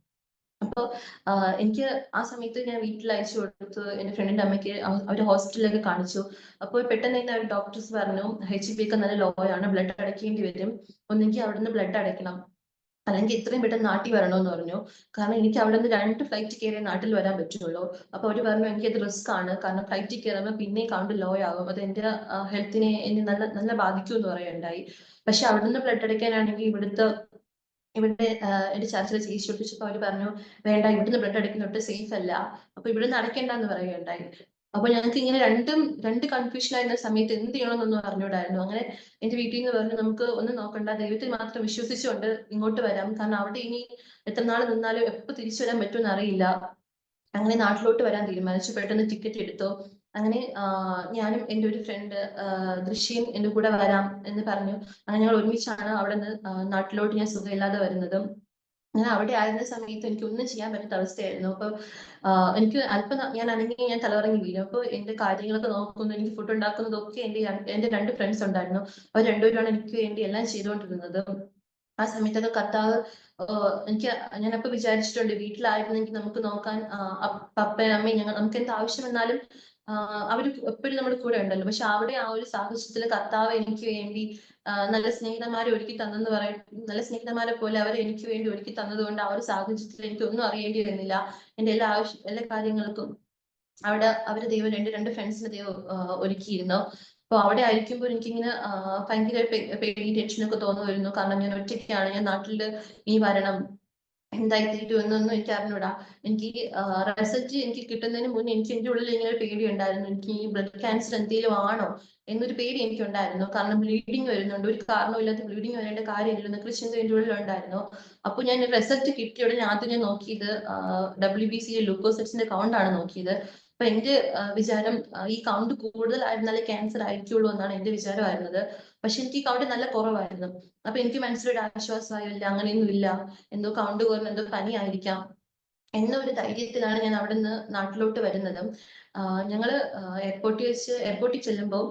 അപ്പൊ എനിക്ക് ആ സമയത്ത് ഞാൻ വീട്ടിൽ അയച്ചു കൊടുത്തു, എന്റെ ഫ്രണ്ടിന്റെ അമ്മയ്ക്ക് അവര് ഹോസ്പിറ്റലിലൊക്കെ കാണിച്ചു. അപ്പോൾ പെട്ടെന്ന് തന്നെ ഡോക്ടേഴ്സ് പറഞ്ഞു HB ഒക്കെ നല്ല ലോ ആണ്, ബ്ലഡ് അടയ്ക്കേണ്ടി വരും, ഒന്നെങ്കിൽ അവിടുന്ന് ബ്ലഡ് അടയ്ക്കണം, അല്ലെങ്കിൽ എത്രയും പെട്ടെന്ന് നാട്ടിൽ വരണമെന്ന് പറഞ്ഞു. കാരണം എനിക്ക് അവിടെ നിന്ന് 2 ഫ്ലൈറ്റ് കയറിയേ നാട്ടിൽ വരാൻ പറ്റുള്ളൂ. അപ്പൊ അവര് പറഞ്ഞു എനിക്കത് റിസ്ക് ആണ്. കാരണം ഫ്ലൈറ്റിൽ കയറുമ്പോൾ പിന്നെയും കൗണ്ട് ലോ ആകും. അത് എന്റെ ഹെൽത്തിനെ എന്നെ നല്ല നല്ല ബാധിക്കും എന്ന് പറയുകയുണ്ടായി. പക്ഷെ അവിടുന്ന് ബ്ലഡ് അടിക്കാനാണെങ്കിൽ ഇവിടെ എന്റെ ചർച്ചിലെ ചേച്ചി ഒട്ടിച്ചപ്പോ അവര് പറഞ്ഞു വേണ്ട, ഇവിടുന്ന് ബ്ലഡ് അടിക്കുന്നൊട്ട് സേഫ് അല്ല, അപ്പൊ ഇവിടുന്ന് അടയ്ക്കണ്ടെന്ന് പറയുകയുണ്ടായി. അപ്പൊ ഞങ്ങൾക്ക് ഇങ്ങനെ രണ്ട് കൺഫ്യൂഷൻ ആയിരുന്ന സമയത്ത് എന്ത് ചെയ്യണമെന്നൊന്നും അറിഞ്ഞൂടായിരുന്നു. അങ്ങനെ എന്റെ വീട്ടിൽ നിന്ന് പറഞ്ഞു നമുക്ക് ഒന്നും നോക്കണ്ട, ദൈവത്തിൽ മാത്രം വിശ്വസിച്ചുകൊണ്ട് ഇങ്ങോട്ട് വരാം, കാരണം അവിടെ ഇനി എത്ര നാൾ നിന്നാലും എപ്പോ തിരിച്ചു വരാൻ പറ്റുമെന്ന് അറിയില്ല. അങ്ങനെ നാട്ടിലോട്ട് വരാൻ തീരുമാനിച്ചു. പെട്ടെന്ന് ടിക്കറ്റ് എടുത്തു. അങ്ങനെ ഞാനും എന്റെ ഒരു ഫ്രണ്ട് ദൃശ്യം എന്റെ കൂടെ വരാം എന്ന് പറഞ്ഞു. അങ്ങനെ ഞങ്ങൾ ഒരുമിച്ചാണ് അവിടെ നിന്ന് നാട്ടിലോട്ട് ഞാൻ സുഖമില്ലാതെ വരുന്നതും. ഞാൻ അവിടെ ആയിരുന്ന സമയത്ത് എനിക്ക് ഒന്നും ചെയ്യാൻ പറ്റാത്ത അവസ്ഥയായിരുന്നു. അപ്പൊ എനിക്ക് അല്പം ഞാൻ അനങ്ങി ഞാൻ തലകറങ്ങി വീഴും. അപ്പൊ എന്റെ കാര്യങ്ങളൊക്കെ നോക്കുന്നു, എനിക്ക് ഫുഡ് ഉണ്ടാക്കുന്നതൊക്കെ എന്റെ 2 ഫ്രണ്ട്സ് ഉണ്ടായിരുന്നു. അവർ രണ്ടുപേരാണ് എനിക്ക് വേണ്ടി എല്ലാം ചെയ്തുകൊണ്ടിരുന്നത്. ആ സമയത്തൊക്കെ കർത്താവ് എനിക്ക് ഞാനപ്പോ വിചാരിച്ചിട്ടുണ്ട് വീട്ടിലായിരുന്നെങ്കിൽ നമുക്ക് നോക്കാൻ പപ്പയും അമ്മയും നമുക്ക് എന്ത് ആവശ്യം വന്നാലും അവര് എപ്പോഴും നമ്മുടെ കൂടെ ഉണ്ടല്ലോ. പക്ഷെ അവിടെ ആ ഒരു സാഹചര്യത്തിൽ കർത്താവ് എനിക്ക് വേണ്ടി നല്ല സ്നേഹിതന്മാരെ ഒരുക്കി തന്നെന്ന് പറയും. നല്ല സ്നേഹിതന്മാരെ പോലെ അവർ എനിക്ക് വേണ്ടി ഒരുക്കി തന്നതുകൊണ്ട് ആ ഒരു സാഹചര്യത്തിൽ എനിക്ക് ഒന്നും അറിയേണ്ടി വരുന്നില്ല. എന്റെ എല്ലാ കാര്യങ്ങൾക്കും അവിടെ അവര് ദൈവം രണ്ട് ഫ്രണ്ട്സിനെ ദൈവം ഒരുക്കിയിരുന്നു. അപ്പൊ അവിടെ ആയിരിക്കുമ്പോൾ എനിക്കിങ്ങനെ ഭയങ്കര പേടി ടെൻഷനൊക്കെ തോന്നുമായിരുന്നു. കാരണം ഞാൻ ഒറ്റയ്ക്കാണ്, ഞാൻ നാട്ടില് ഇനി വരണം, എന്തായിത്തീരും എന്നൊന്നും എനിക്ക് അറിഞ്ഞൂടാ. എനിക്ക് റിസൾട്ട് എനിക്ക് കിട്ടുന്നതിന് മുന്നേ എനിക്ക് എന്റെ ഉള്ളിൽ ഇങ്ങനെ ഒരു പേടി ഉണ്ടായിരുന്നു. എനിക്ക് ഈ ബ്ലഡ് ക്യാൻസർ എന്തെങ്കിലും ആണോ എന്നൊരു പേടി എനിക്കുണ്ടായിരുന്നു. കാരണം ബ്ലീഡിങ് വരുന്നുണ്ട്, ഒരു കാരണമില്ലാത്ത ബ്ലീഡിങ് വരേണ്ട കാര്യമില്ല എന്നൊക്കെ ചിന്ത എന്റെ ഉള്ളിൽ ഉണ്ടായിരുന്നു. അപ്പൊ ഞാൻ റിസൾട്ട് കിട്ടിയ ഉടനെ ആദ്യം ഞാൻ നോക്കിയത് WBC ലൂക്കോസൈറ്റ്സിന്റെ കൗണ്ട് ആണ് നോക്കിയത്. അപ്പൊ എന്റെ വിചാരം ഈ കൗണ്ട് കൂടുതലായിരുന്നാലേ ക്യാൻസർ ആയിരിക്കുള്ളൂ എന്നാണ് എന്റെ വിചാരമായിരുന്നത്. പക്ഷെ എനിക്ക് ഈ കൗണ്ട് നല്ല കുറവായിരുന്നു. അപ്പൊ എനിക്ക് മനസ്സിലൊരു ആശ്വാസമായില്ല, അങ്ങനെയൊന്നും ഇല്ല, എന്തോ കൗണ്ട് കുറഞ്ഞ എന്തോ പനിയായിരിക്കാം എന്നൊരു ധൈര്യത്തിലാണ് ഞാൻ അവിടെ നിന്ന് നാട്ടിലോട്ട് വരുന്നതും. ഞങ്ങള് എയർപോർട്ടിൽ ചെല്ലുമ്പോൾ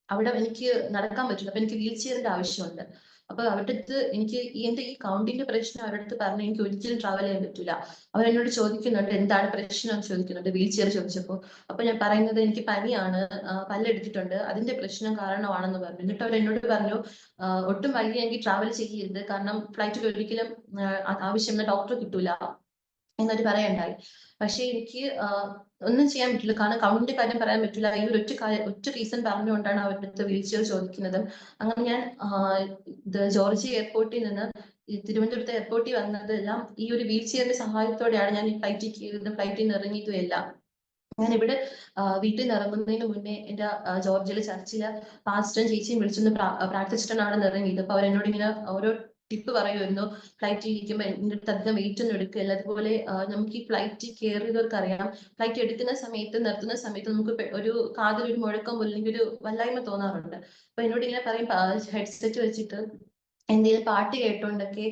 അവിടെ എനിക്ക് നടക്കാൻ പറ്റില്ല. അപ്പൊ എനിക്ക് വീൽ ചെയറിന്റെ ആവശ്യമുണ്ട്. അപ്പൊ അവരുടെ അടുത്ത് എനിക്ക് എന്റെ ഈ കൗണ്ടിന്റെ പ്രശ്നം അവരുടെ അടുത്ത് പറഞ്ഞ് എനിക്ക് ഒരിക്കലും ട്രാവൽ ചെയ്യാൻ പറ്റൂല. അവരെന്നോട് ചോദിക്കുന്നുണ്ട് എന്താണ് പ്രശ്നം എന്ന് ചോദിക്കുന്നുണ്ട് വീൽ ചെയർ ചോദിച്ചപ്പോ. അപ്പൊ ഞാൻ പറയുന്നത് എനിക്ക് പനിയാണ്, പല്ലെടുത്തിട്ടുണ്ട്, അതിന്റെ പ്രശ്നം കാരണമാണെന്ന് പറഞ്ഞു. എന്നിട്ട് അവർ എന്നോട് പറഞ്ഞു ഒട്ടും വൈകിയെങ്കിൽ ട്രാവൽ ചെയ്യരുത്, കാരണം ഫ്ലൈറ്റിൽ ഒരിക്കലും ആവശ്യമുള്ള ഡോക്ടറെ കിട്ടൂല എന്നൊരു പറയണ്ടായി. പക്ഷെ എനിക്ക് ഒന്നും ചെയ്യാൻ പറ്റില്ല, കാരണം കൗണ്ടിന്റെ കാര്യം പറയാൻ പറ്റില്ല. ഈ ഒരു ഒറ്റ റീസൺ പറഞ്ഞുകൊണ്ടാണ് അവരുടെ അടുത്ത് വീൽ ചെയർ ചോദിക്കുന്നത്. അങ്ങനെ ഞാൻ ജോർജിയ എയർപോർട്ടിൽ നിന്ന് ഈ തിരുവനന്തപുരത്ത് എയർപോർട്ടിൽ വന്നതെല്ലാം ഈ ഒരു വീൽ ചെയറിന്റെ സഹായത്തോടെയാണ്. ഞാൻ ഈ ഫ്ലൈറ്റിൽ കയറുന്നത്, ഫ്ലൈറ്റിൽ നിന്ന് ഇറങ്ങിയതും എല്ലാം. ഞാൻ ഇവിടെ വീട്ടിൽ നിന്ന് ഇറങ്ങുന്നതിന് മുന്നേ എന്റെ ജോർജിയയിലെ ചർച്ചിലെ പാസ്റ്ററും ചേച്ചിയും വിളിച്ചൊന്ന് പ്രാർത്ഥിച്ചിട്ടാണ് അവിടെ നിന്ന് ഇറങ്ങിയത്. അപ്പൊ അവരെന്നോട് ഇങ്ങനെ ഓരോ ടിപ്പ് പറയുമായിരുന്നു. ഫ്ലൈറ്റിൽ ഇരിക്കുമ്പോൾ എന്റെ അടുത്ത് അധികം വെയിറ്റ് ഒന്നും എടുക്കില്ല. അതുപോലെ നമുക്ക് ഈ ഫ്ലൈറ്റിൽ കയറിയവർക്ക് അറിയാം, ഫ്ലൈറ്റ് എടുക്കുന്ന സമയത്ത് നിർത്തുന്ന സമയത്ത് നമുക്ക് ഒരു കാതിൽ ഒരു മുഴക്കം പോലെ അല്ലെങ്കിൽ ഒരു വല്ലായ്മ തോന്നാറുണ്ട്. അപ്പൊ എന്നോട് ഇങ്ങനെ പറയും ഹെഡ്സെറ്റ് വെച്ചിട്ട് എന്തെങ്കിലും പാട്ട് കേട്ടോണ്ടൊക്കെ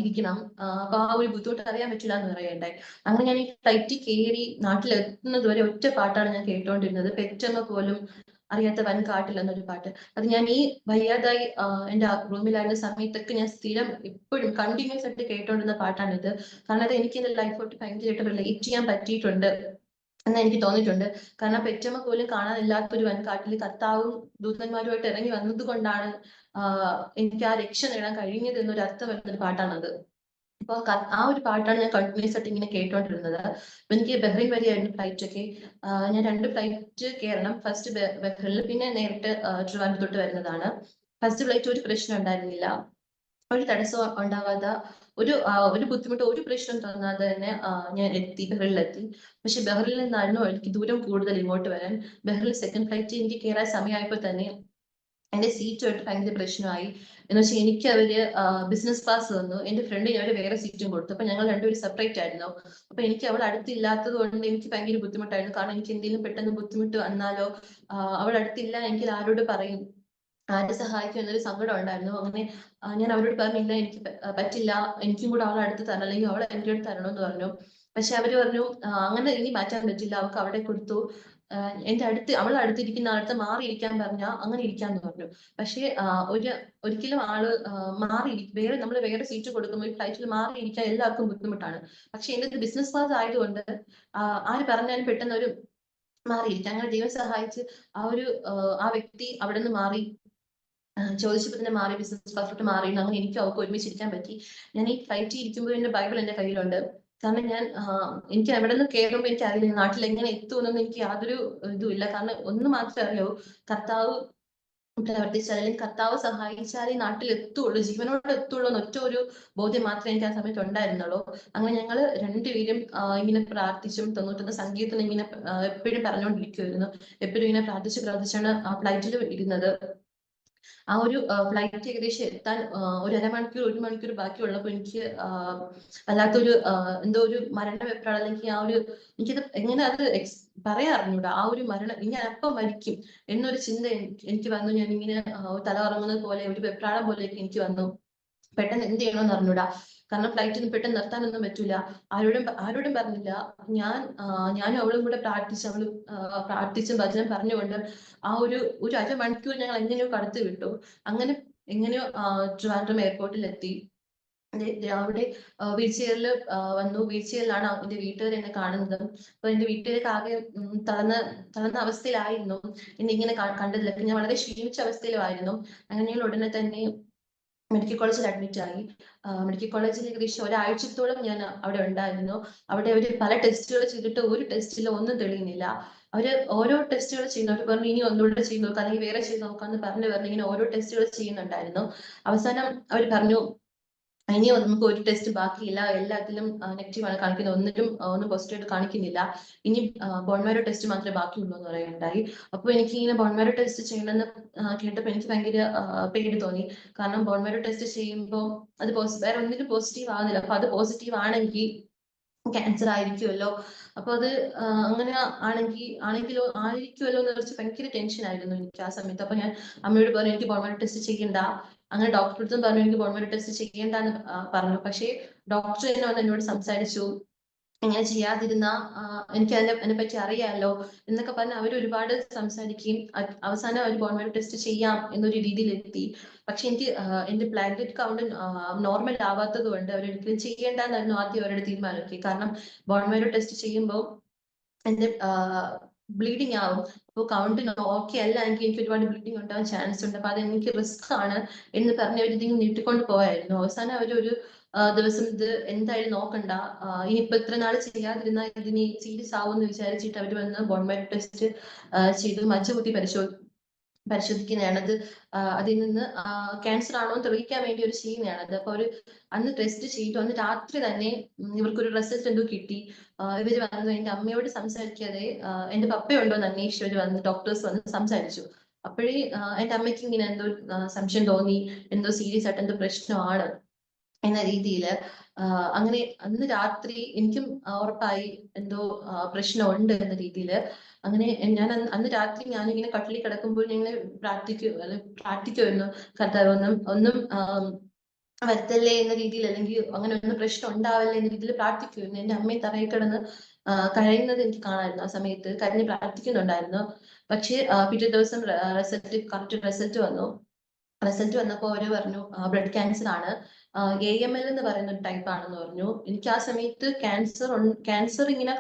ഇരിക്കണം, അപ്പൊ ആ ഒരു ബുദ്ധിമുട്ട് അറിയാൻ പറ്റില്ല എന്ന് പറയണ്ടായി. അങ്ങനെ ഞാൻ ഈ ഫ്ലൈറ്റിൽ കയറി നാട്ടിലെത്തുന്നത് വരെ ഒറ്റ പാട്ടാണ് ഞാൻ കേട്ടോണ്ടിരുന്നത്, പെറ്റമ്മ പോലും അറിയാത്ത വൻ കാട്ടിൽ എന്നൊരു പാട്ട്. അത് ഞാൻ ഈ വയ്യാതായി എന്റെ റൂമിലായിരുന്ന സമയത്തൊക്കെ ഞാൻ സ്ഥിരം എപ്പോഴും കണ്ടിന്യൂസ് ആയിട്ട് കേട്ടോണ്ടിരുന്ന പാട്ടാണിത്. കാരണം അത് എനിക്ക് എന്റെ ലൈഫോട്ട് ഭയങ്കരമായിട്ട് റിലേറ്റ് ചെയ്യാൻ പറ്റിയിട്ടുണ്ട് എന്ന് എനിക്ക് തോന്നിയിട്ടുണ്ട്. കാരണം പെറ്റമ്മ പോലും കാണാനില്ലാത്തൊരു വൻ കാട്ടിൽ കർത്താവും ദൂതന്മാരുമായിട്ട് ഇറങ്ങി വന്നത് കൊണ്ടാണ് എനിക്ക് ആ രക്ഷ നേടാൻ കഴിഞ്ഞത് എന്നൊരു അർത്ഥം വരുന്ന ഒരു പാട്ടാണത്. അപ്പൊ ആ ഒരു പാട്ടാണ് ഞാൻ കണ്ടിന്യൂസ് ആയിട്ട് ഇങ്ങനെ കേട്ടോണ്ടിരുന്നത്. അപ്പൊ എനിക്ക് ബഹ്റൈൻ വരെയായിരുന്നു ഫ്ലൈറ്റ് ഒക്കെ. ഞാൻ 2 ഫ്ലൈറ്റ് കയറണം, ഫസ്റ്റ് ബഹ്റിനിൽ, പിന്നെ നേരിട്ട് ട്രിവാൻഡ്രത്തോട്ട് വരുന്നതാണ്. ഫസ്റ്റ് ഫ്ലൈറ്റ് ഒരു പ്രശ്നം ഉണ്ടായിരുന്നില്ല, ഒരു തടസ്സം ഉണ്ടാവാതെ, ഒരു ബുദ്ധിമുട്ടോ ഒരു പ്രശ്നം തോന്നാതെ തന്നെ ഞാൻ ബഹ്റിനിലെത്തി. പക്ഷെ ബഹ്റിനിൽ നിന്നായിരുന്നു എനിക്ക് ദൂരം കൂടുതൽ ഇങ്ങോട്ട് വരാൻ. ബഹ്റിനിൽ സെക്കൻഡ് ഫ്ലൈറ്റ് എനിക്ക് കയറാൻ സമയമായപ്പോൾ തന്നെ എന്റെ സീറ്റുമായിട്ട് ഭയങ്കര പ്രശ്നമായി. എന്ന് വെച്ചാൽ എനിക്ക് അവര് ബിസിനസ് ക്ലാസ് തന്നു, എന്റെ ഫ്രണ്ടിന് അവര് വേറെ സീറ്റും കൊടുത്തു. അപ്പൊ ഞങ്ങൾ രണ്ടുപേരും സെപ്പറേറ്റ് ആയിരുന്നു. അപ്പൊ എനിക്ക് അവിടെ അടുത്തില്ലാത്തത് കൊണ്ട് എനിക്ക് ഭയങ്കര ബുദ്ധിമുട്ടായിരുന്നു. കാരണം എനിക്ക് എന്തെങ്കിലും പെട്ടെന്ന് ബുദ്ധിമുട്ട് വന്നാലോ, അവിടെ അടുത്തില്ല, എനിക്ക് ആരോട് പറയും, ആരെ സഹായിക്കും എന്നൊരു സങ്കടം ഉണ്ടായിരുന്നു. അങ്ങനെ ഞാൻ അവരോട് പറഞ്ഞില്ല, എനിക്ക് പറ്റില്ല, എനിക്കും കൂടെ അവളെ അടുത്ത് തരണം, അല്ലെങ്കിൽ അവളെ എന്റെ അടുത്ത് തരണം എന്ന് പറഞ്ഞു. പക്ഷെ അവര് പറഞ്ഞു അങ്ങനെ ഇനി മാറ്റാൻ പറ്റില്ല, അവൾക്ക് അവിടെ കൊടുത്തു, എന്റെ അടുത്ത് അവളെ അടുത്തിരിക്കുന്ന ആളടുത്ത് മാറിയിരിക്കാൻ പറഞ്ഞാൽ അങ്ങനെ ഇരിക്കാന്ന് പറഞ്ഞു. പക്ഷെ ഒരിക്കലും ആള് വേറെ നമ്മൾ വേറെ സീറ്റ് കൊടുക്കുമ്പോൾ ഫ്ലൈറ്റിൽ മാറിയിരിക്കാൻ എല്ലാവർക്കും ബുദ്ധിമുട്ടാണ്. പക്ഷെ എന്റെ ബിസിനസ് ക്ലാസ് ആയതുകൊണ്ട് ആര് പറഞ്ഞാലും പെട്ടെന്ന് ഒരു മാറിയിരിക്കാം. അങ്ങനെ ദൈവം സഹായിച്ച് ആ വ്യക്തി അവിടെ നിന്ന് മാറി ചോദിച്ചപ്പോൾ തന്നെ മാറി, ബിസിനസ് പാസ്പോർട്ട് മാറി. അങ്ങനെ എനിക്കും അവർക്ക് ഒരുമിച്ചിരിക്കാൻ പറ്റി. ഞാൻ ഈ ഫ്ലൈറ്റിൽ ഇരിക്കുമ്പോൾ എന്റെ ബൈബിൾ എന്റെ കയ്യിലുണ്ട്. കാരണം ഞാൻ എനിക്ക് എവിടെ നിന്ന് കയറുമ്പോൾ എനിക്ക് അറിയില്ല നാട്ടിൽ എങ്ങനെ എത്തുമെന്നൊന്നും എനിക്ക് യാതൊരു ഇതുമില്ല. കാരണം ഒന്ന് മാത്രമേ അറിയൂ, കർത്താവ് പ്രവർത്തിച്ചാൽ അല്ലെങ്കിൽ കർത്താവ് സഹായിച്ചാലേ നാട്ടിൽ എത്തുള്ളൂ, ജീവനോടെ എത്തുള്ളൂ എന്ന് ഒറ്റ ഒരു ബോധ്യം മാത്രമേ എനിക്ക് ആ സമയത്ത് ഉണ്ടായിരുന്നുള്ളൂ. അങ്ങനെ ഞങ്ങൾ രണ്ടുപേരും ഇങ്ങനെ പ്രാർത്ഥിച്ചും 91 സങ്കീർത്തനം ഇങ്ങനെ എപ്പോഴും പറഞ്ഞുകൊണ്ടിരിക്കുമായിരുന്നു. എപ്പോഴും ഇങ്ങനെ പ്രാർത്ഥിച്ചാണ് ആ ഫ്ലൈറ്റിൽ ഇരുന്നത്. ആ ഒരു ഫ്ലൈറ്റ് ഏകദേശം എത്താൻ ഒരു അരമണിക്കൂർ 1 മണിക്കൂർ ബാക്കിയുള്ളപ്പോൾ എനിക്ക് വല്ലാത്തൊരു എന്തോ ഒരു മരണവെപ്രാളം, അല്ലെങ്കിൽ ആ ഒരു എനിക്കത് എങ്ങനെ അത് പറയാൻ അറിഞ്ഞൂടാ. ആ ഒരു മരണം ഇനി അപ്പം മരിക്കും എന്നൊരു ചിന്ത എനിക്ക് വന്നു. ഞാൻ ഇങ്ങനെ തല കറങ്ങുന്നത് പോലെ ഒരു വെപ്രാളം പോലെയൊക്കെ എനിക്ക് വന്നു. പെട്ടെന്ന് എന്ത് ചെയ്യണമെന്ന് അറിഞ്ഞൂടാ. കാരണം ഫ്ലൈറ്റ് പെട്ടെന്ന് നിർത്താനൊന്നും പറ്റൂല. ആരോടും പറഞ്ഞില്ല. ഞാനും അവളും കൂടെ പ്രാർത്ഥിച്ചും വചനം പറഞ്ഞുകൊണ്ട് ആ ഒരു അരമണിക്കൂർ ഞങ്ങൾ എങ്ങനെയോ കടത്തി വിട്ടു. അങ്ങനെ എങ്ങനെയോ ട്രിവാൻഡ്രം എയർപോർട്ടിൽ എത്തി. അവിടെ വീൽ ചെയറിൽ വന്നു. വീൽ ചെയറിലാണ് എന്റെ വീട്ടുകാർ എന്നെ കാണുന്നത്. അപ്പൊ എന്റെ വീട്ടുകാർക്ക് ആകെ തളർന്ന അവസ്ഥയിലായിരുന്നു. എന്നെ ഇങ്ങനെ കണ്ടതിലൊക്കെ ഞാൻ വളരെ ക്ഷീണിച്ച അവസ്ഥയിലുമായിരുന്നു. അങ്ങനെ ഞങ്ങൾ ഉടനെ തന്നെ മെഡിക്കൽ കോളേജിൽ അഡ്മിറ്റ് ആയി. മെഡിക്കൽ കോളേജിൽ ഏകദേശം ഒരാഴ്ചത്തോളം ഞാൻ അവിടെ ഉണ്ടായിരുന്നു. അവിടെ അവര് പല ടെസ്റ്റുകൾ ചെയ്തിട്ട് ഒരു ടെസ്റ്റിൽ ഒന്നും തെളിയുന്നില്ല. അവര് ഓരോ ടെസ്റ്റുകൾ ചെയ്യുന്നു. അവർ പറഞ്ഞു ഇനി ഒന്നുകൂടെ ചെയ്ത് നോക്കാം, അല്ലെങ്കിൽ വേറെ ചെയ്ത് നോക്കാന്ന് പറഞ്ഞു ഇങ്ങനെ ഓരോ ടെസ്റ്റുകൾ ചെയ്യുന്നുണ്ടായിരുന്നു. അവസാനം അവർ പറഞ്ഞു ഇനി നമുക്ക് ഒരു ടെസ്റ്റ് ബാക്കിയില്ല, എല്ലാത്തിലും നെഗറ്റീവ് ആണ് കാണിക്കുന്നത്, ഒന്നും പോസിറ്റീവ് ആയിട്ട് കാണിക്കുന്നില്ല, ഇനി ബോൺമാരോ ടെസ്റ്റ് മാത്രമേ ബാക്കിയുള്ളൂ എന്ന് പറയുകയുണ്ടായി. അപ്പൊ എനിക്ക് ഇങ്ങനെ ബോൺമാരോ ടെസ്റ്റ് ചെയ്യണമെന്ന് കേട്ടപ്പോൾ എനിക്ക് ഭയങ്കര പേടി തോന്നി. കാരണം ബോൺമാരോ ടെസ്റ്റ് ചെയ്യുമ്പോൾ അത് വേറെ ഒന്നിലും പോസിറ്റീവ് ആവുന്നില്ല. അപ്പൊ അത് പോസിറ്റീവ് ആണെങ്കിൽ ക്യാൻസർ ആയിരിക്കുമല്ലോ. അപ്പൊ അത് അങ്ങനെ ആയിരിക്കുമല്ലോ എന്ന് വെച്ച് ഭയങ്കര ടെൻഷൻ ആയിരുന്നു എനിക്ക് ആ സമയത്ത്. അപ്പൊ ഞാൻ അമ്മയോട് പറഞ്ഞു എനിക്ക് ബോൺമാരോ ടെസ്റ്റ് ചെയ്യണ്ട. അങ്ങനെ ഡോക്ടറെ അടുത്തും പറഞ്ഞു എനിക്ക് ബോൺമാരോ ടെസ്റ്റ് ചെയ്യണ്ടെന്ന് പറഞ്ഞു. പക്ഷേ ഡോക്ടർ തന്നെ വന്ന് എന്നോട് സംസാരിച്ചു. ഇങ്ങനെ ചെയ്യാതിരുന്ന എനിക്ക് അതിനെ പറ്റി അറിയാമല്ലോ എന്നൊക്കെ പറഞ്ഞ് അവർ ഒരുപാട് സംസാരിക്കുകയും അവസാനം അവർ ബോൺമാരോ ടെസ്റ്റ് ചെയ്യാം എന്നൊരു രീതിയിലെത്തി. പക്ഷെ എനിക്ക് എന്റെ പ്ലാറ്റ്ലെറ്റ് കൗണ്ട് നോർമൽ ആവാത്തത് കൊണ്ട് അവരൊരിക്കലും ചെയ്യേണ്ടെന്നായിരുന്നു ആദ്യം അവരുടെ തീരുമാനമൊക്കെ. കാരണം ബോൺമാരോ ടെസ്റ്റ് ചെയ്യുമ്പോൾ എന്റെ ബ്ലീഡിങ് ആവും. അപ്പോൾ കൗണ്ട് ഓക്കെ അല്ല എങ്കിൽ എനിക്ക് ഒരുപാട് ബ്ലീഡിങ് ഉണ്ടാവാൻ ചാൻസ് ഉണ്ട്. അപ്പൊ അത് എനിക്ക് റിസ്ക് ആണ് എന്ന് പറഞ്ഞ് അവരിതിങ്ങനെ നീട്ടിക്കൊണ്ട് പോയായിരുന്നു. അവസാനം അവരൊരു ദിവസം ഇത് എന്തായാലും നോക്കണ്ട, ഇനിയിപ്പോ ഇത്ര നാൾ ചെയ്യാതിരുന്നാൽ ഇതിനി സീരിയസ് ആവും എന്ന് വിചാരിച്ചിട്ട് അവർ വന്ന് ബോൺമാരോ ടെസ്റ്റ് ചെയ്തു. മജ്ജ പരിശോധിക്കുന്നതാണ് അത്. അതിൽ നിന്ന് ക്യാൻസർ ആണോ എന്ന് തെളിയിക്കാൻ വേണ്ടി അവർ ചെയ്യുന്നതാണത്. അപ്പൊ അവര് അന്ന് ടെസ്റ്റ് ചെയ്തു. അന്ന് രാത്രി തന്നെ ഇവർക്കൊരു റിസൾട്ട് എന്തോ കിട്ടി. ഇവര് വന്നു എന്റെ അമ്മയോട് സംസാരിക്കാതെ എന്റെ പപ്പയുണ്ടോ എന്ന് അന്വേഷിച്ചു അവര് വന്ന് ഡോക്ടേഴ്സ് വന്ന് സംസാരിച്ചു. അപ്പോഴേ എന്റെ അമ്മയ്ക്ക് ഇങ്ങനെ എന്തോ സംശയം തോന്നി, എന്തോ സീരിയസ് ആയിട്ട് എന്തോ പ്രശ്നമാണ് എന്ന രീതിയിൽ. അങ്ങനെ അന്ന് രാത്രി എനിക്കും ഉറപ്പായി എന്തോ പ്രശ്നമുണ്ട് എന്ന രീതിയിൽ. അങ്ങനെ ഞാൻ അന്ന് രാത്രി ഞാനിങ്ങനെ കട്ടിലിൽ കിടക്കുമ്പോൾ ഞങ്ങൾ പ്രാർത്ഥിക്കുമായിരുന്നു, കർത്താവ് ഒന്നും വരുത്തല്ലേ എന്ന രീതിയിൽ, അല്ലെങ്കിൽ അങ്ങനെ ഒന്നും പ്രശ്നം ഉണ്ടാവല്ലേ എന്ന രീതിയിൽ പ്രാർത്ഥിക്കുമായിരുന്നു. എന്റെ അമ്മയെ തറയിൽ കിടന്ന് കരയുന്നത് എനിക്ക് കാണാമായിരുന്നു. ആ സമയത്ത് കരഞ്ഞ് പ്രാർത്ഥിക്കുന്നുണ്ടായിരുന്നു. പക്ഷേ പിറ്റേ ദിവസം കറക്റ്റ് റിസൾട്ട് വന്നു. റിസൾട്ട് വന്നപ്പോൾ അവര് പറഞ്ഞു ബ്ലഡ് ക്യാൻസർ ആണ്, AML എന്ന് പറയുന്ന ഒരു ടൈപ്പ് ആണെന്ന് പറഞ്ഞു. എനിക്ക് ആ സമയത്ത് ക്യാൻസർ ഇങ്ങനെ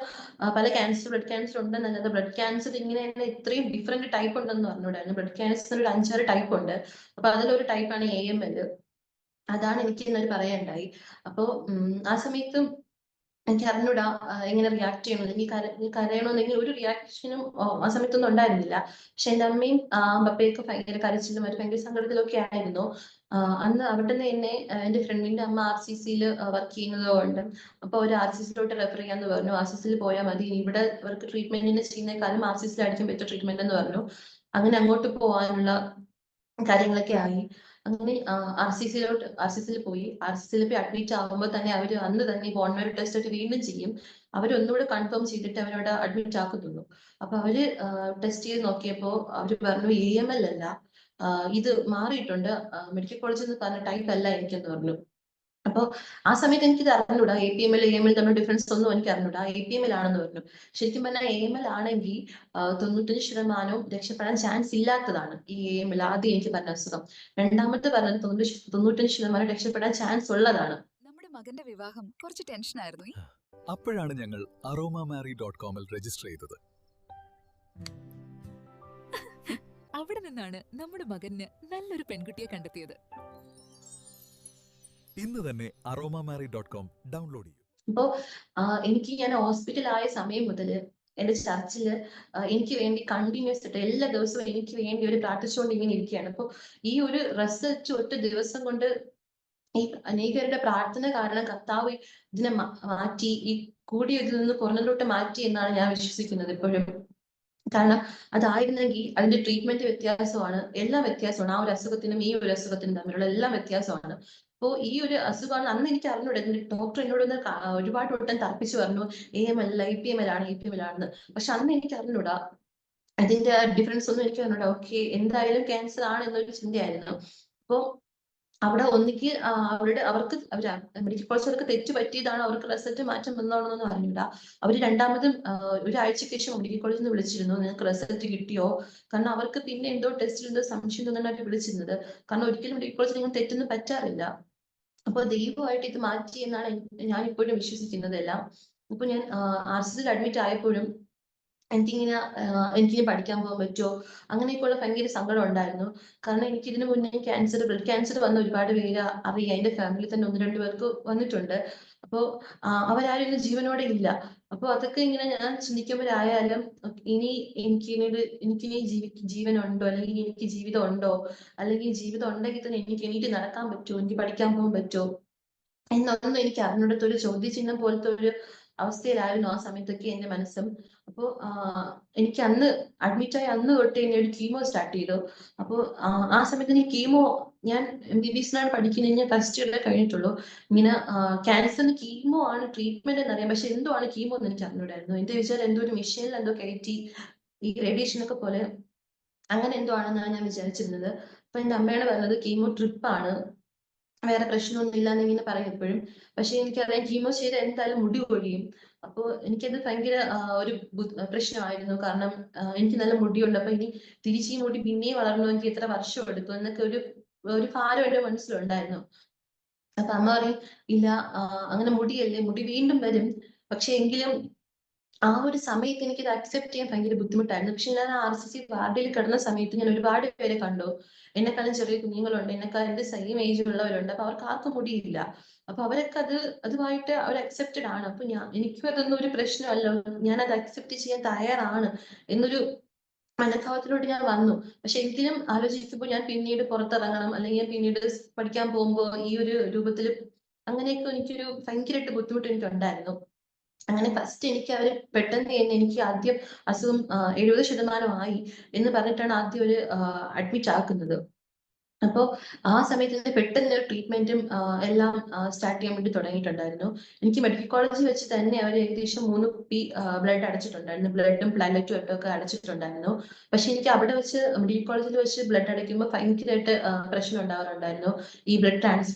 പല ബ്ലഡ് ക്യാൻസർ ഉണ്ടെന്നല്ലാതെ ബ്ലഡ് ക്യാൻസർ ഇങ്ങനെ തന്നെ ഇത്രയും ഡിഫറെന്റ് ടൈപ്പ് ഉണ്ടെന്ന് പറഞ്ഞുകൂടായിരുന്നു. ബ്ലഡ് ക്യാൻസർ ഒരു 5-6 ടൈപ്പ് ഉണ്ട്. അപ്പൊ അതിലൊരു ടൈപ്പാണ് AML. അതാണ് എനിക്ക് ഇന്നൊരു പറയാനുണ്ടായി. അപ്പൊ ആ സമയത്ത് എനിക്ക് അറിഞ്ഞൂടാ എങ്ങനെ റിയാക്ട് ചെയ്യണം, അല്ലെങ്കിൽ കരയണമെന്നെങ്കിൽ ഒരു റിയാക്ഷനും ആ സമയത്തൊന്നും ഉണ്ടായിരുന്നില്ല. പക്ഷെ എന്റെ അമ്മയും പപ്പയൊക്കെ ഭയങ്കര കരച്ചിലും അവർ ഭയങ്കര സങ്കടത്തിലൊക്കെ ആയിരുന്നു. അന്ന് അവിടെ നിന്ന് എന്നെ എന്റെ ഫ്രണ്ടിന്റെ അമ്മ RCCയിൽ വർക്ക് ചെയ്യുന്നത് കൊണ്ട് അപ്പൊ ഒരു RCCയിലോട്ട് റെഫർ ചെയ്യാന്ന് പറഞ്ഞു. RCCയിൽ പോയാൽ മതി, ഇവിടെ അവർക്ക് ട്രീറ്റ്മെന്റിന് ചെയ്യുന്നേക്കാളും RCCയിലായിരിക്കും ബെറ്റർ ട്രീറ്റ്മെന്റ് എന്ന് പറഞ്ഞു. അങ്ങനെ അങ്ങോട്ട് പോകാനുള്ള കാര്യങ്ങളൊക്കെ ആയി. അങ്ങനെ RCCയിൽ പോയി. RCCയിൽ പോയി അഡ്മിറ്റ് ആകുമ്പോൾ തന്നെ അവര് അന്ന് തന്നെ ബോൺമാരോ ടെസ്റ്റ് ഒക്കെ വീണ്ടും ചെയ്യും. അവരൊന്നുകൂടെ കൺഫേം ചെയ്തിട്ട് അവരവിടെ അഡ്മിറ്റ് ആക്കത്തുള്ളൂ. അപ്പൊ അവര് ടെസ്റ്റ് ചെയ്ത് നോക്കിയപ്പോ അവര് പറഞ്ഞു AML അല്ല, ഇത് മാറിയിട്ടുണ്ട്, മെഡിക്കൽ കോളേജിൽ നിന്ന് പറഞ്ഞ ടൈപ്പ് അല്ല എനിക്കെന്ന് പറഞ്ഞു. അപ്പൊ ആ സമയത്ത് എനിക്കിത് അറിഞ്ഞൂടാ, APML AML തമ്മിൽ ഡിഫറൻസ് ഒന്നും എനിക്ക് അറിഞ്ഞൂടാ. APML ആണെന്ന് പറഞ്ഞു. ശരിക്കും പറഞ്ഞാൽ AML ആണെങ്കിൽ 95% രക്ഷപ്പെടാൻ ചാൻസ് ഇല്ലാത്തതാണ് ഈ AML. ആദ്യം എനിക്ക് പറഞ്ഞ അസുഖം. രണ്ടാമത്തെ പറഞ്ഞത് 95% രക്ഷപ്പെടാൻ ചാൻസ് ഉള്ളതാണ്. നമ്മുടെ മകന്റെ വിവാഹം കുറച്ച് ടെൻഷനായിരുന്നു. അപ്പോഴാണ് ഞങ്ങൾ aromamary.com രജിസ്റ്റർ ചെയ്തത്. അവിടെ നിന്നാണ് നമ്മുടെ മകന് നല്ലൊരു പെൺകുട്ടിയെ കണ്ടെത്തിയത്. ഇന്ന് തന്നെ aromamary.com ഡൗൺലോഡ് ചെയ്യൂ. അപ്പോ എനിക്ക് ഞാൻ ഹോസ്പിറ്റലായ സമയം മുതൽ എന്റെ ചർച്ചിൽ എനിക്ക് വേണ്ടി കണ്ടിന്യൂസ് ആയിട്ട് എല്ലാ ദിവസവും എനിക്ക് വേണ്ടി ഒരു പ്രാർത്ഥിച്ചുകൊണ്ട് ഇങ്ങനെ ഇരിക്കുകയാണ്. അപ്പോൾ ഈ ഒരു റിസൾട്ട് ഒറ്റ ദിവസം കൊണ്ട് ഈ അനേകരുടെ പ്രാർത്ഥന കാരണം കർത്താവ് ഇതിനെ മാറ്റി, ഈ കൂടിയ ഇതിൽ നിന്ന് കുറഞ്ഞതിലോട്ട് മാറ്റി എന്നാണ് ഞാൻ വിശ്വസിക്കുന്നത് ഇപ്പോഴും. കാരണം അതായിരുന്നെങ്കിൽ അതിന്റെ ട്രീറ്റ്മെന്റ് വ്യത്യാസമാണ്, എല്ലാം വ്യത്യാസമാണ്. ആ ഒരു അസുഖത്തിനും ഈ ഒരു അസുഖത്തിനും തമ്മിലുള്ള എല്ലാം വ്യത്യാസമാണ്. അപ്പോ ഈ ഒരു അസുഖമാണ് അന്ന് എനിക്ക് അറിഞ്ഞൂടെ. ഡോക്ടർ എന്നോട് ഒരുപാട് വട്ടം തർപ്പിച്ചു പറഞ്ഞു AML APML ആണ് APML ആണെന്ന്. പക്ഷെ അന്ന് എനിക്ക് അറിഞ്ഞൂടാ, അതിന്റെ ഡിഫറൻസ് ഒന്നും എനിക്ക് അറിഞ്ഞൂടാ. ഓക്കെ, എന്തായാലും ക്യാൻസർ ആണ് എന്നൊരു ചിന്തയായിരുന്നു. അപ്പോ അവിടെ ഒന്നിക്ക് അവർക്ക് മെഡിക്കൽ കോളേജുകാർക്ക് തെറ്റ് പറ്റിയതാണ്, അവർക്ക് റിസൾട്ട് മാറ്റം വന്നോണെന്നൊന്നും അറിഞ്ഞൂടാ. അവര് രണ്ടാമതും ഒരാഴ്ചക്ക് ശേഷം മെഡിക്കൽ കോളേജിൽ നിന്ന് വിളിച്ചിരുന്നു, നിങ്ങൾക്ക് റിസൾട്ട് കിട്ടിയോ? കാരണം അവർക്ക് പിന്നെ എന്തോ ടെസ്റ്റിൽ എന്തോ സംശയം തോന്നാനായിട്ട് വിളിച്ചിരുന്നത്. കാരണം ഒരിക്കലും മെഡിക്കൽ കോളേജിൽ നിങ്ങൾ തെറ്റൊന്നും പറ്റാറില്ല. അപ്പൊ ദൈവമായിട്ട് ഇത് മാറ്റി എന്നാണ് ഞാൻ ഇപ്പോഴും വിശ്വസിക്കുന്നത് എല്ലാം. അപ്പൊ ഞാൻ RCCയിൽ അഡ്മിറ്റ് ആയപ്പോഴും എനിക്കിനി പഠിക്കാൻ പോകാൻ പറ്റുമോ അങ്ങനെയൊക്കെയുള്ള ഭയങ്കര സങ്കടം ഉണ്ടായിരുന്നു. കാരണം എനിക്ക് ഇതിനു മുന്നേ ബ്ലഡ് ക്യാൻസർ വന്ന ഒരുപാട് പേര് അറിയാം. എന്റെ ഫാമിലി തന്നെ 1-2 പേർക്ക് വന്നിട്ടുണ്ട്. അപ്പോ അവരാരും ഇന്ന് ജീവനോടെ ഇല്ല. അപ്പൊ അതൊക്കെ ഇങ്ങനെ ഞാൻ ചിന്തിക്കുമ്പോഴായാലും ഇനി എനിക്കിനി ജീവനുണ്ടോ, അല്ലെങ്കിൽ എനിക്ക് ജീവിതം ഉണ്ടോ, അല്ലെങ്കിൽ ജീവിതം ഉണ്ടെങ്കിൽ തന്നെ എനിക്ക് എണീറ്റ് നടക്കാൻ പറ്റുമോ, എനിക്ക് പഠിക്കാൻ പോകാൻ പറ്റുമോ എന്നൊന്നും എനിക്ക് അറിഞ്ഞിടത്ത് ഒരു ചോദ്യചിഹ്നം പോലത്തെ ഒരു അവസ്ഥയിലായിരുന്നു ആ സമയത്തൊക്കെ എന്റെ മനസ്സും. അപ്പോ എനിക്ക് അന്ന് അഡ്മിറ്റായി അന്ന് തൊട്ട് എന്നെ ഒരു കീമോ സ്റ്റാർട്ട് ചെയ്തു. അപ്പോ ആ സമയത്ത് ഈ കീമോ ഞാൻ MBBS പഠിക്കുന്നത്, ഞാൻ ഫസ്റ്റ് ഇയർ കഴിഞ്ഞിട്ടുള്ളൂ. ഇങ്ങനെ ക്യാൻസറിന് കീമോ ആണ് ട്രീറ്റ്മെന്റ് എന്നറിയാം, പക്ഷെ എന്തോ ആണ് കീമോ എന്ന് എനിക്ക് അറിഞ്ഞൂടായിരുന്നു. എന്റെ വിചാരം എന്തോ ഒരു മെഷീനിൽ എന്തോ കയറ്റി ഈ റേഡിയേഷൻ ഒക്കെ പോലെ അങ്ങനെ എന്തോ ആണെന്നാണ് ഞാൻ വിചാരിച്ചിരുന്നത്. അപ്പൊ എന്റെ അമ്മയാണ് പറഞ്ഞത് കീമോ ട്രിപ്പാണ്, വേറെ പ്രശ്നമൊന്നും ഇല്ലാന്ന് ഇങ്ങനെ പറയും എപ്പോഴും. പക്ഷെ എനിക്കറിയാം കീമോ ചെയ്ത് എന്തായാലും മുടി കൊഴിയും. അപ്പൊ എനിക്കത് ഭയങ്കര ഒരു പ്രശ്നമായിരുന്നു. കാരണം എനിക്ക് നല്ല മുടിയുണ്ട്. അപ്പൊ ഇനി തിരിച്ച് ഈ മുടി പിന്നെയും വളരണമെങ്കിൽ എത്ര വർഷം എടുക്കും എന്നൊക്കെ ഒരു ഭാരം എന്റെ മനസ്സിലുണ്ടായിരുന്നു. അപ്പൊ അമ്മ പറയും, ഇല്ല, അങ്ങനെ മുടിയല്ലേ, മുടി വീണ്ടും വരും. പക്ഷെ എങ്കിലും ആ ഒരു സമയത്ത് എനിക്കിത് അക്സെപ്റ്റ് ചെയ്യാൻ ഭയങ്കര ബുദ്ധിമുട്ടായിരുന്നു. പക്ഷെ ഞാൻ RCC വാർഡിൽ കിടന്ന സമയത്ത് ഞാൻ ഒരുപാട് പേരെ കണ്ടു. എന്നെക്കാളും ചെറിയ കുഞ്ഞുങ്ങളുണ്ട്, എന്നെക്കാളും എന്റെ സെയിം ഏജ് ഉള്ളവരുണ്ട്. അപ്പൊ അവർക്ക് ആർക്കും മുടിയില്ല. അപ്പൊ അവരൊക്കെ അതുമായിട്ട് അവർ അക്സെപ്റ്റഡ് ആണ്. അപ്പൊ എനിക്കും അതൊന്നും ഒരു പ്രശ്നമല്ല, ഞാൻ അത് അക്സെപ്റ്റ് ചെയ്യാൻ തയ്യാറാണ് എന്നൊരു മനഃഭാവത്തിലോട്ട് ഞാൻ വന്നു. പക്ഷെ എങ്കിലും ആലോചിക്കുമ്പോൾ ഞാൻ പിന്നീട് പുറത്തിറങ്ങണം, അല്ലെങ്കിൽ ഞാൻ പിന്നീട് പഠിക്കാൻ പോകുമ്പോൾ ഈ ഒരു രൂപത്തിൽ അങ്ങനെയൊക്കെ എനിക്കൊരു ഭയങ്കരമായിട്ട് ബുദ്ധിമുട്ട് എനിക്കുണ്ടായിരുന്നു. അങ്ങനെ ഫസ്റ്റ് അവര് പെട്ടെന്ന് തന്നെ എനിക്ക് ആദ്യം അസുഖം 70% ആയി എന്ന് പറഞ്ഞിട്ടാണ് ആദ്യം ഒരു അഡ്മിറ്റ് ആക്കുന്നത്. അപ്പോ ആ സമയത്ത് തന്നെ പെട്ടെന്ന് ട്രീറ്റ്മെന്റും എല്ലാം സ്റ്റാർട്ട് ചെയ്യാൻ വേണ്ടി തുടങ്ങിയിട്ടുണ്ടായിരുന്നു. എനിക്ക് മെഡിക്കൽ കോളേജിൽ വെച്ച് തന്നെ അവർ ഏകദേശം 3 കുപ്പി ബ്ലഡ് അടച്ചിട്ടുണ്ടായിരുന്നു. ബ്ലഡും പ്ലാനറ്റും ഒക്കെ അടച്ചിട്ടുണ്ടായിരുന്നു. പക്ഷെ എനിക്ക് അവിടെ വെച്ച് മെഡിക്കൽ കോളേജിൽ വെച്ച് ബ്ലഡ് അടയ്ക്കുമ്പോൾ ഭയങ്കരമായിട്ട് പ്രശ്നം ഉണ്ടാവാറുണ്ടായിരുന്നു. ഈ ബ്ലഡ്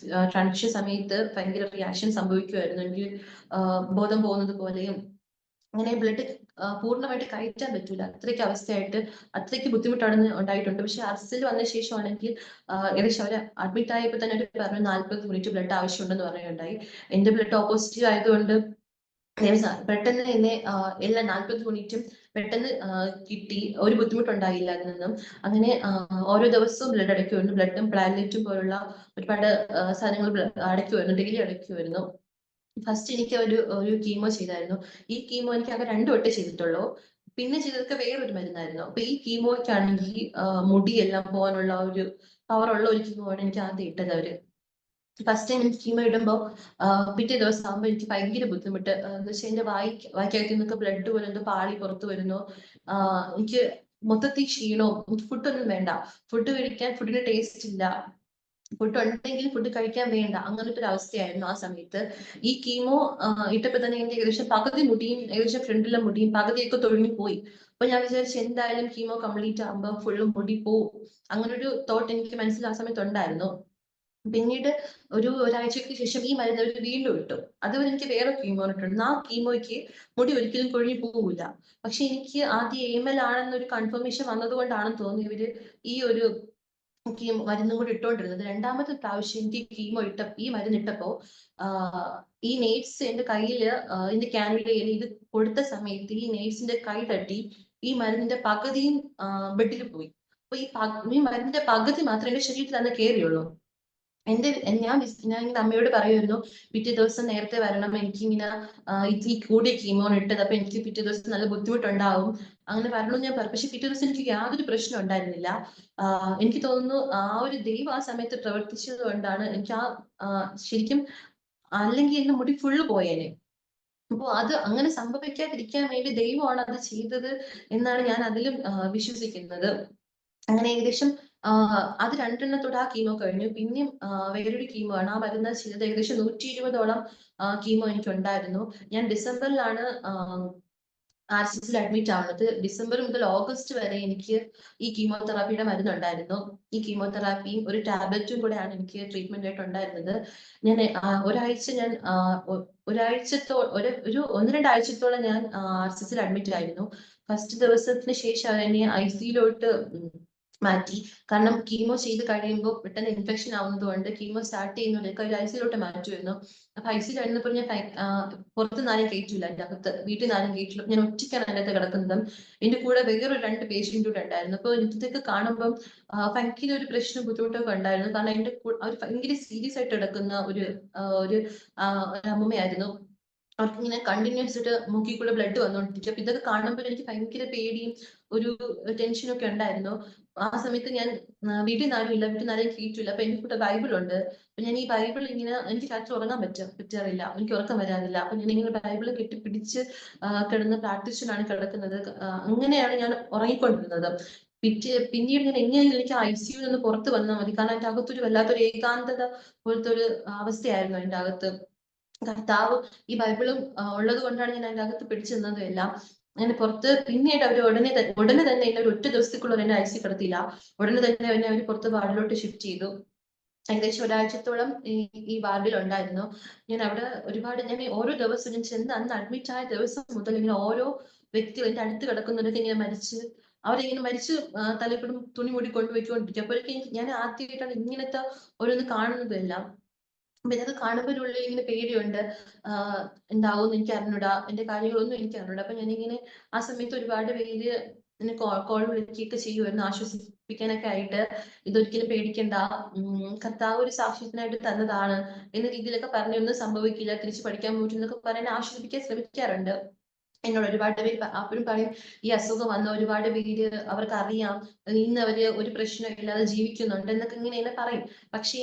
ട്രാൻസ്ഫ്യൂഷൻ സമയത്ത് ഭയങ്കര റിയാക്ഷൻ സംഭവിക്കുമായിരുന്നു. എനിക്ക് ബോധം പോകുന്നത് പോലെയും, അങ്ങനെ ബ്ലഡ് പൂർണ്ണമായിട്ട് കയറ്റാൻ പറ്റൂല, അത്രയ്ക്ക് അവസ്ഥയായിട്ട് അത്രയ്ക്ക് ബുദ്ധിമുട്ടാണ് ഉണ്ടായിട്ടുണ്ട്. പക്ഷെ RCCയിൽ വന്ന ശേഷമാണെങ്കിൽ ഏകദേശം അവര് അഡ്മിറ്റ് ആയപ്പോൾ തന്നെ പറഞ്ഞു 40 യൂണിറ്റ് ബ്ലഡ് ആവശ്യമുണ്ടെന്ന് പറയുകയുണ്ടായി. എന്റെ ബ്ലഡ് ഓപ്പോസിറ്റീവ് ആയതുകൊണ്ട് പെട്ടെന്ന് തന്നെ എല്ലാ 40 യൂണിറ്റും പെട്ടെന്ന് കിട്ടി. ഒരു ബുദ്ധിമുട്ടുണ്ടായില്ല അതിൽ നിന്നും. അങ്ങനെ ഓരോ ദിവസവും ബ്ലഡ് അടയ്ക്കുമായിരുന്നു. ബ്ലഡും പ്ലാനറ്റും പോലുള്ള ഒരുപാട് സാധനങ്ങൾ അടയ്ക്കുമായിരുന്നു, ഡെയിലി അടയ്ക്കുമായിരുന്നു. ഫസ്റ്റ് എനിക്ക് ഒരു കീമോ ചെയ്തായിരുന്നു. ഈ കീമോ എനിക്ക് ആകെ 2 വട്ടം ചെയ്തിട്ടുള്ളൂ. പിന്നെ ചെയ്തതൊക്കെ വേറൊരു മരുന്നായിരുന്നു. അപ്പൊ ഈ കീമോയ്ക്കാണെങ്കിൽ മുടിയെല്ലാം പോകാനുള്ള ഒരു പവറുള്ള ഒരു കീമോ ആണ് എനിക്ക് ആദ്യം ഇട്ടത് അവര്. ഫസ്റ്റ് ടൈം എനിക്ക് കീമോ ഇടുമ്പോ പിറ്റേ ദിവസം ആകുമ്പോ എനിക്ക് ഭയങ്കര ബുദ്ധിമുട്ട് എന്ന് വെച്ചാൽ എന്റെ വായിക്കകത്ത് നിന്നൊക്കെ ബ്ലഡ് പോലെ എന്തോ പാളി പുറത്തു വരുന്നു. എനിക്ക് മൊത്തത്തിൽ ക്ഷീണവും, എനിക്ക് ഫുഡൊന്നും വേണ്ട, ഫുഡിന് ടേസ്റ്റ് ഇല്ല, ഫുഡ് ഉണ്ടെങ്കിൽ ഫുഡ് കഴിക്കാൻ വേണ്ട, അങ്ങനത്തെ ഒരു അവസ്ഥയായിരുന്നു ആ സമയത്ത്. ഈ കീമോ ഇട്ടപ്പോ തന്നെ എന്റെ ഏകദേശം പകുതി മുടിയും, ഏകദേശം ഫ്രണ്ടിലെ മുടിയും പകുതിയൊക്കെ തൊഴിഞ്ഞു പോയി. അപ്പൊ ഞാൻ വിചാരിച്ചു എന്തായാലും കീമോ കംപ്ലീറ്റ് ആകുമ്പോൾ ഫുള്ളും മുടി പോവും, അങ്ങനൊരു തോട്ട് എനിക്ക് മനസ്സിൽ ആ സമയത്ത് ഉണ്ടായിരുന്നു. പിന്നീട് ഒരാഴ്ചയ്ക്ക് ശേഷം ഈ മരുന്ന് അവർ വീണ്ടും ഇട്ടു. അതുവരെ എനിക്ക് വേറെ കീമോ ഇട്ടിട്ടുണ്ട്. ആ കീമോയ്ക്ക് മുടി ഒരിക്കലും കൊഴിഞ്ഞു പോവില്ല. പക്ഷെ എനിക്ക് ആദ്യം AML ആണെന്നൊരു കൺഫർമേഷൻ വന്നതുകൊണ്ടാണെന്ന് തോന്നി ഇവര് ഈ ഒരു മരുന്നും കൂടി ഇട്ടുകൊണ്ടിരുന്നത്. രണ്ടാമത്തെ പ്രാവശ്യം എനിക്ക് ഈ മരുന്ന് ഇട്ടപ്പോ ഈ നേഴ്സ് എന്റെ കയ്യില് എന്റെ ക്യാൻവിലയിൽ ഇത് കൊടുത്ത സമയത്ത് ഈ നേഴ്സിന്റെ കൈ തട്ടി ഈ മരുന്നിന്റെ പകുതിയും ബെഡിൽ പോയി. അപ്പൊ ഈ മരുന്നിന്റെ പകുതി മാത്രമേ എന്റെ ശരീരത്തിൽ അന്ന് കയറിയുള്ളൂ. ഞാൻ ഇങ്ങനെ അമ്മയോട് പറയുമായിരുന്നു, പിറ്റേ ദിവസം നേരത്തെ വരണം, എനിക്കിങ്ങനെ ഈ കൂടിയ കീമോൺ ഇട്ടത്, അപ്പൊ എനിക്ക് പിറ്റേ ദിവസം നല്ല ബുദ്ധിമുട്ടുണ്ടാവും, അങ്ങനെ വരണമെന്ന് ഞാൻ പറഞ്ഞു. പക്ഷെ പിറ്റേ ദിവസം എനിക്ക് യാതൊരു പ്രശ്നം ഉണ്ടായിരുന്നില്ല. എനിക്ക് തോന്നുന്നു ആ ഒരു ദൈവം ആ സമയത്ത് പ്രവർത്തിച്ചത് കൊണ്ടാണ് എനിക്ക് ശരിക്കും, അല്ലെങ്കിൽ എന്റെ മുടി ഫുള്ള് പോയേനെ. അപ്പൊ അത് അങ്ങനെ സംഭവിക്കാതിരിക്കാൻ വേണ്ടി ദൈവമാണ് അത് ചെയ്തത് എന്നാണ് ഞാൻ അതിലും വിശ്വസിക്കുന്നത്. അങ്ങനെ ഏകദേശം അത് 2 ആ കീമോ കഴിഞ്ഞു. പിന്നെയും വേറൊരു കീമോ ആണ്. ആ മരുന്ന് ചെയ്തത് ഏകദേശം 120ഓളം കീമോ എനിക്കുണ്ടായിരുന്നു. ഞാൻ ഡിസംബറിലാണ് RCCയിൽ അഡ്മിറ്റ് ആവുന്നത്. ഡിസംബർ മുതൽ ഓഗസ്റ്റ് വരെ എനിക്ക് ഈ കീമോതെറാപ്പിയുടെ മരുന്നുണ്ടായിരുന്നു. ഈ കീമോതെറാപ്പിയും ഒരു ടാബ്ലറ്റും കൂടെയാണ് എനിക്ക് ട്രീറ്റ്മെന്റ് ആയിട്ട് ഉണ്ടായിരുന്നത്. ഞാൻ ഒരു 1-2 ആഴ്ചത്തോളം ഞാൻ RCCയിൽ അഡ്മിറ്റ് ആയിരുന്നു. ഫസ്റ്റ് ദിവസത്തിന് ശേഷം എന്നെ ICUയിലോട്ട് മാറ്റി. കാരണം കീമോ ചെയ്ത് കഴിയുമ്പോൾ പെട്ടെന്ന് ഇൻഫെക്ഷൻ ആവുന്നത് കൊണ്ട് കീമോ സ്റ്റാർട്ട് ചെയ്യുന്നവരൊക്കെ ഒരു ICUയിലോട്ട് മാറ്റുമായിരുന്നു. അപ്പൊ ICUയിൽ ആയിരുന്നപ്പോൾ ഞാൻ പുറത്തുനിന്ന് ആരും കയറ്റില്ല, എന്റെ അകത്ത് വീട്ടിൽ നിന്ന് ആരും കയറ്റില്ല. ഞാൻ ഒറ്റയ്ക്കാണ് അതിൻ്റെ അകത്ത് കിടക്കുന്നത്. എന്റെ കൂടെ വേറൊരു 2 പേഷ്യന്റ് കൂടെ ഉണ്ടായിരുന്നു. അപ്പൊ ഇതൊക്കെ കാണുമ്പോൾ ഭയങ്കര ഒരു പ്രശ്നം ബുദ്ധിമുട്ടൊക്കെ ഉണ്ടായിരുന്നു. കാരണം എന്റെ അവർ ഭയങ്കര സീരിയസ് ആയിട്ട് കിടക്കുന്ന ഒരു അമ്മയായിരുന്നു. അവർക്ക് ഇങ്ങനെ കണ്ടിന്യൂസ് ആയിട്ട് മൂക്കിൽ കൂടെ ബ്ലഡ് വന്നുകൊണ്ടിരിക്കും. അപ്പൊ ഇതൊക്കെ കാണുമ്പോൾ എനിക്ക് ഭയങ്കര പേടിയും ഒരു ടെൻഷനും ഒക്കെ ഉണ്ടായിരുന്നു. ആ സമയത്ത് ഞാൻ വീട്ടിൽ നിന്ന് ആരും ഇല്ല, വീട്ടിൽ നിന്ന് ആരെയും കയറ്റില്ല. അപ്പൊ എന്റെ കൂടെ ബൈബിൾ ഉണ്ട്. അപ്പൊ ഞാൻ ഈ ബൈബിൾ ഇങ്ങനെ, എനിക്ക് രാത്രി ഉറങ്ങാൻ പറ്റാറില്ല, എനിക്ക് ഉറക്കം വരാറില്ല. അപ്പൊ ഞാൻ ഇങ്ങനെ ബൈബിൾ കെട്ടിപ്പിടിച്ച് കിടന്ന് പ്രാർത്ഥിച്ചിട്ടാണ് കിടക്കുന്നത്. അങ്ങനെയാണ് ഞാൻ ഉറങ്ങിക്കൊണ്ടിരുന്നത്. പിന്നീട് ഞാൻ എങ്ങനെയെങ്കിലും എനിക്ക് ICUയിൽ നിന്ന് പുറത്ത് വന്നാൽ മതി, കാരണം എന്റെ അകത്തൊരു വല്ലാത്തൊരു ഏകാന്തത പോലത്തെ ഒരു അവസ്ഥയായിരുന്നു എന്റെ അകത്ത്. കർത്താവ് ഈ ബൈബിളും ഉള്ളത് കൊണ്ടാണ് ഞാൻ അതിന്റെ അകത്ത് പിടിച്ചു നിന്നതും എല്ലാം. അങ്ങനെ പുറത്ത് പിന്നീട് അവർ ഉടനെ തന്നെ എന്നെ ഒരു 1 ദിവസത്തേക്കുള്ള എന്നെ ICU കിടത്തിയില്ല. ഉടനെ തന്നെ എന്നെ അവർ പുറത്ത് വാർഡിലോട്ട് ഷിഫ്റ്റ് ചെയ്തു. ഏകദേശം ഒരാഴ്ചത്തോളം ഈ വാർഡിൽ ഉണ്ടായിരുന്നു. ഞാൻ അവിടെ ഞാൻ ഓരോ ദിവസവും ഞാൻ ചെന്ന് അന്ന് അഡ്മിറ്റ് ആയ ദിവസം മുതൽ ഇങ്ങനെ ഓരോ വ്യക്തികൾ എന്റെ അടുത്ത് കിടക്കുന്നവരൊക്കെ ഇങ്ങനെ അവരിങ്ങനെ മരിച്ച് തലയിൽക്കൂടെ തുണി മൂടി കൊണ്ടുപോയിക്കൊണ്ടിരിക്കും. അപ്പോഴേക്കും ഞാൻ ആദ്യമായിട്ടാണ് ഇങ്ങനത്തെ ഓരോന്ന് കാണുന്നതെല്ലാം. അപ്പൊ ഇതൊക്കെ കാണുമ്പോൾ ഉള്ളിൽ ഇങ്ങനെ പേടിയുണ്ട്, എന്താവും എനിക്ക് അറിഞ്ഞൂടാ, എന്റെ കാര്യങ്ങളൊന്നും എനിക്ക് അറിഞ്ഞൂടാ. അപ്പൊ ഞാനിങ്ങനെ ആ സമയത്ത് ഒരുപാട് പേര് എന്നെ കോൾ വിളിക്കുകയൊക്കെ ചെയ്യുമായിരുന്നു ആശ്വസിപ്പിക്കാനൊക്കെ ആയിട്ട്. ഇതൊരിക്കലും പേടിക്കണ്ട, കർത്താവ് ഒരു സാക്ഷ്യത്തിനായിട്ട് തന്നതാണ് എന്ന രീതിയിലൊക്കെ പറഞ്ഞു, ഒന്നും സംഭവിക്കില്ല, തിരിച്ചു പഠിക്കാൻ പറ്റുന്നൊക്കെ പറയാൻ ആശ്വസിപ്പിക്കാൻ ശ്രമിക്കാറുണ്ട്. എന്നോട് ഒരുപാട് പേര് അപ്പോഴും പറയും, ഈ അസുഖം വന്ന ഒരുപാട് പേര് അവർക്ക് അറിയാം, ഇന്ന് അവര് ഒരു പ്രശ്നമില്ലാതെ ജീവിക്കുന്നുണ്ട് എന്നൊക്കെ ഇങ്ങനെ പറയും. പക്ഷെ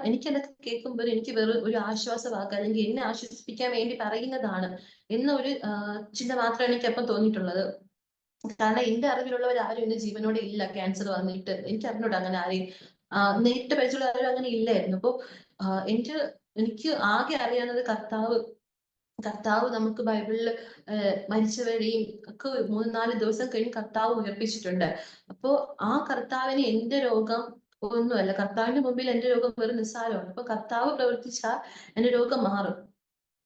എനിക്കതൊക്കെ കേൾക്കുമ്പോൾ എനിക്ക് വെറും ഒരു ആശ്വാസവാക്ക്, അല്ലെങ്കിൽ എന്നെ ആശ്വസിപ്പിക്കാൻ വേണ്ടി പറയുന്നതാണ് എന്നൊരു ചിന്ത മാത്രമാണ് എനിക്ക് അപ്പം തോന്നിയിട്ടുള്ളത്. കാരണം എന്റെ അറിവിലുള്ളവർ ആരും ഇന്ന് ജീവനോടെ ഇല്ല ക്യാൻസർ വന്നിട്ട്. എനിക്ക് അറിഞ്ഞൂടാ അങ്ങനെ ആരെയും, നേരിട്ട് പരിചയമുള്ള ആരും അങ്ങനെ ഇല്ലായിരുന്നു. അപ്പൊ എനിക്ക് ആകെ അറിയാവുന്നത് കർത്താവ് നമുക്ക് ബൈബിളിൽ മരിച്ചവരെയും ഒക്കെ 3-4 ദിവസം കഴിഞ്ഞ് കർത്താവ് ഉയർപ്പിച്ചിട്ടുണ്ട്. അപ്പോ ആ കർത്താവിന് എന്റെ രോഗം ഒന്നുമല്ല, കർത്താവിന്റെ മുമ്പിൽ എന്റെ രോഗം വെറും നിസ്സാരമാണ്. അപ്പൊ കർത്താവ് പ്രവർത്തിച്ചാൽ എന്റെ രോഗം മാറും.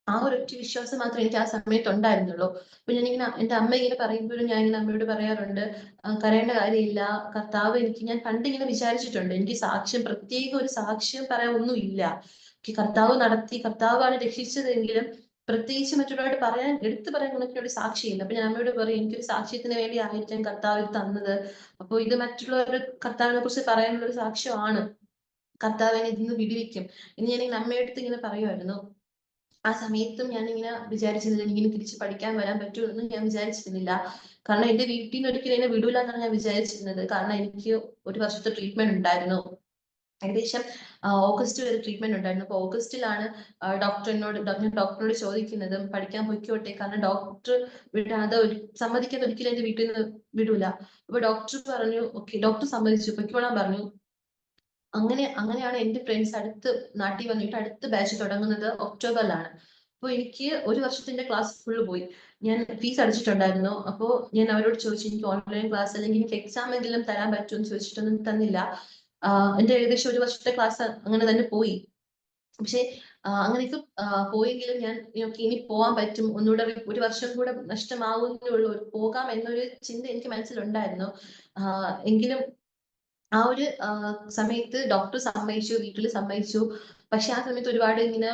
ആ ഒരൊറ്റ വിശ്വാസം മാത്രമേ എനിക്ക് ആ സമയത്ത് ഉണ്ടായിരുന്നുള്ളൂ. അപ്പൊ ഞാനിങ്ങനെ എന്റെ അമ്മ ഇങ്ങനെ പറയുമ്പോഴും ഞാൻ ഇങ്ങനെ അമ്മയോട് പറയാറുണ്ട്, കരയേണ്ട കാര്യമില്ല, ഞാൻ പണ്ടിങ്ങനെ വിചാരിച്ചിട്ടുണ്ട്, എനിക്ക് പ്രത്യേക ഒരു സാക്ഷ്യം പറയാൻ ഒന്നും ഇല്ല. കർത്താവ് നടത്തി, കർത്താവാണ് രക്ഷിച്ചതെങ്കിലും പ്രത്യേകിച്ച് മറ്റുള്ളവരോട് എടുത്തു പറയാൻ എനിക്കൊരു സാക്ഷിയില്ല. അപ്പൊ ഞാൻ അമ്മയോട് പറയും, എനിക്കൊരു സാക്ഷ്യത്തിന് വേണ്ടി ആയിരിക്കാം കർത്താവ് ഇത് തന്നത്. അപ്പൊ ഇത് മറ്റുള്ളവരുടെ കർത്താവിനെ കുറിച്ച് പറയാനുള്ള ഒരു സാക്ഷ്യമാണ്. കർത്താവിനെ ഇതിന്ന് വിടുവിക്കും എന്ന് ഞാനിങ്ങനെ അമ്മയടുത്ത് ഇങ്ങനെ പറയുമായിരുന്നു. ആ സമയത്തും ഞാനിങ്ങനെ വിചാരിച്ചിരുന്നില്ല, എനിക്കിനി തിരിച്ച് പഠിക്കാൻ വരാൻ പറ്റുമെന്ന് ഞാൻ വിചാരിച്ചിരുന്നില്ല. കാരണം എന്റെ വീട്ടിൽ നിന്ന് ഒരിക്കലും എന്നെ വിടൂല എന്നാണ് ഞാൻ വിചാരിച്ചിരുന്നത്. കാരണം എനിക്ക് 1 വർഷത്തെ ട്രീറ്റ്മെന്റ് ഉണ്ടായിരുന്നു. ഏകദേശം ഓഗസ്റ്റ് വരെ ട്രീറ്റ്മെന്റ് ഉണ്ടായിരുന്നു. അപ്പൊ ഓഗസ്റ്റിലാണ് ഡോക്ടറിനോട് ചോദിക്കുന്നതും പഠിക്കാൻ പൊയ്ക്കോട്ടെ, കാരണം ഡോക്ടർ വിടാതെ സമ്മതിക്കാതെ ഒരിക്കലും എന്റെ വീട്ടിൽ നിന്ന് വിടൂല. അപ്പൊ ഡോക്ടർ പറഞ്ഞു, ഓക്കെ, ഡോക്ടർ സമ്മതിച്ചു, പൊയ്ക്കോളാൻ പറഞ്ഞു. അങ്ങനെയാണ് എന്റെ ഫ്രണ്ട്സ് നാട്ടിൽ വന്നിട്ട് അടുത്ത ബാച്ച് തുടങ്ങുന്നത് ഒക്ടോബറിലാണ്. അപ്പൊ എനിക്ക് 1 വർഷത്തിന്റെ ക്ലാസ് ഫുള്ള് പോയി. ഞാൻ ഫീസ് അടച്ചിട്ടുണ്ടായിരുന്നു. അപ്പോ ഞാൻ അവരോട് ചോദിച്ചു, എനിക്ക് ഓൺലൈൻ ക്ലാസ് അല്ലെങ്കിൽ എനിക്ക് എക്സാം എങ്കിലും തരാൻ പറ്റുമെന്ന് ചോദിച്ചിട്ടൊന്നും തന്നില്ല. എന്റെ ഏകദേശം 1 വർഷത്തെ ക്ലാസ് അങ്ങനെ തന്നെ പോയി. പക്ഷെ അങ്ങനെയൊക്കെ പോയെങ്കിലും ഞാൻ ഇനി പോവാൻ പറ്റും, ഒന്നുകൂടെ 1 വർഷം കൂടെ നഷ്ടമാവുന്നേ ഉള്ളൂ, പോകാം എന്നൊരു ചിന്ത എനിക്ക് മനസ്സിലുണ്ടായിരുന്നു. എങ്കിലും ആ ഒരു സമയത്ത് ഡോക്ടർ സമ്മതിച്ചു, വീട്ടിൽ സമ്മതിച്ചു. പക്ഷെ ആ സമയത്ത് ഒരുപാട് ഇങ്ങനെ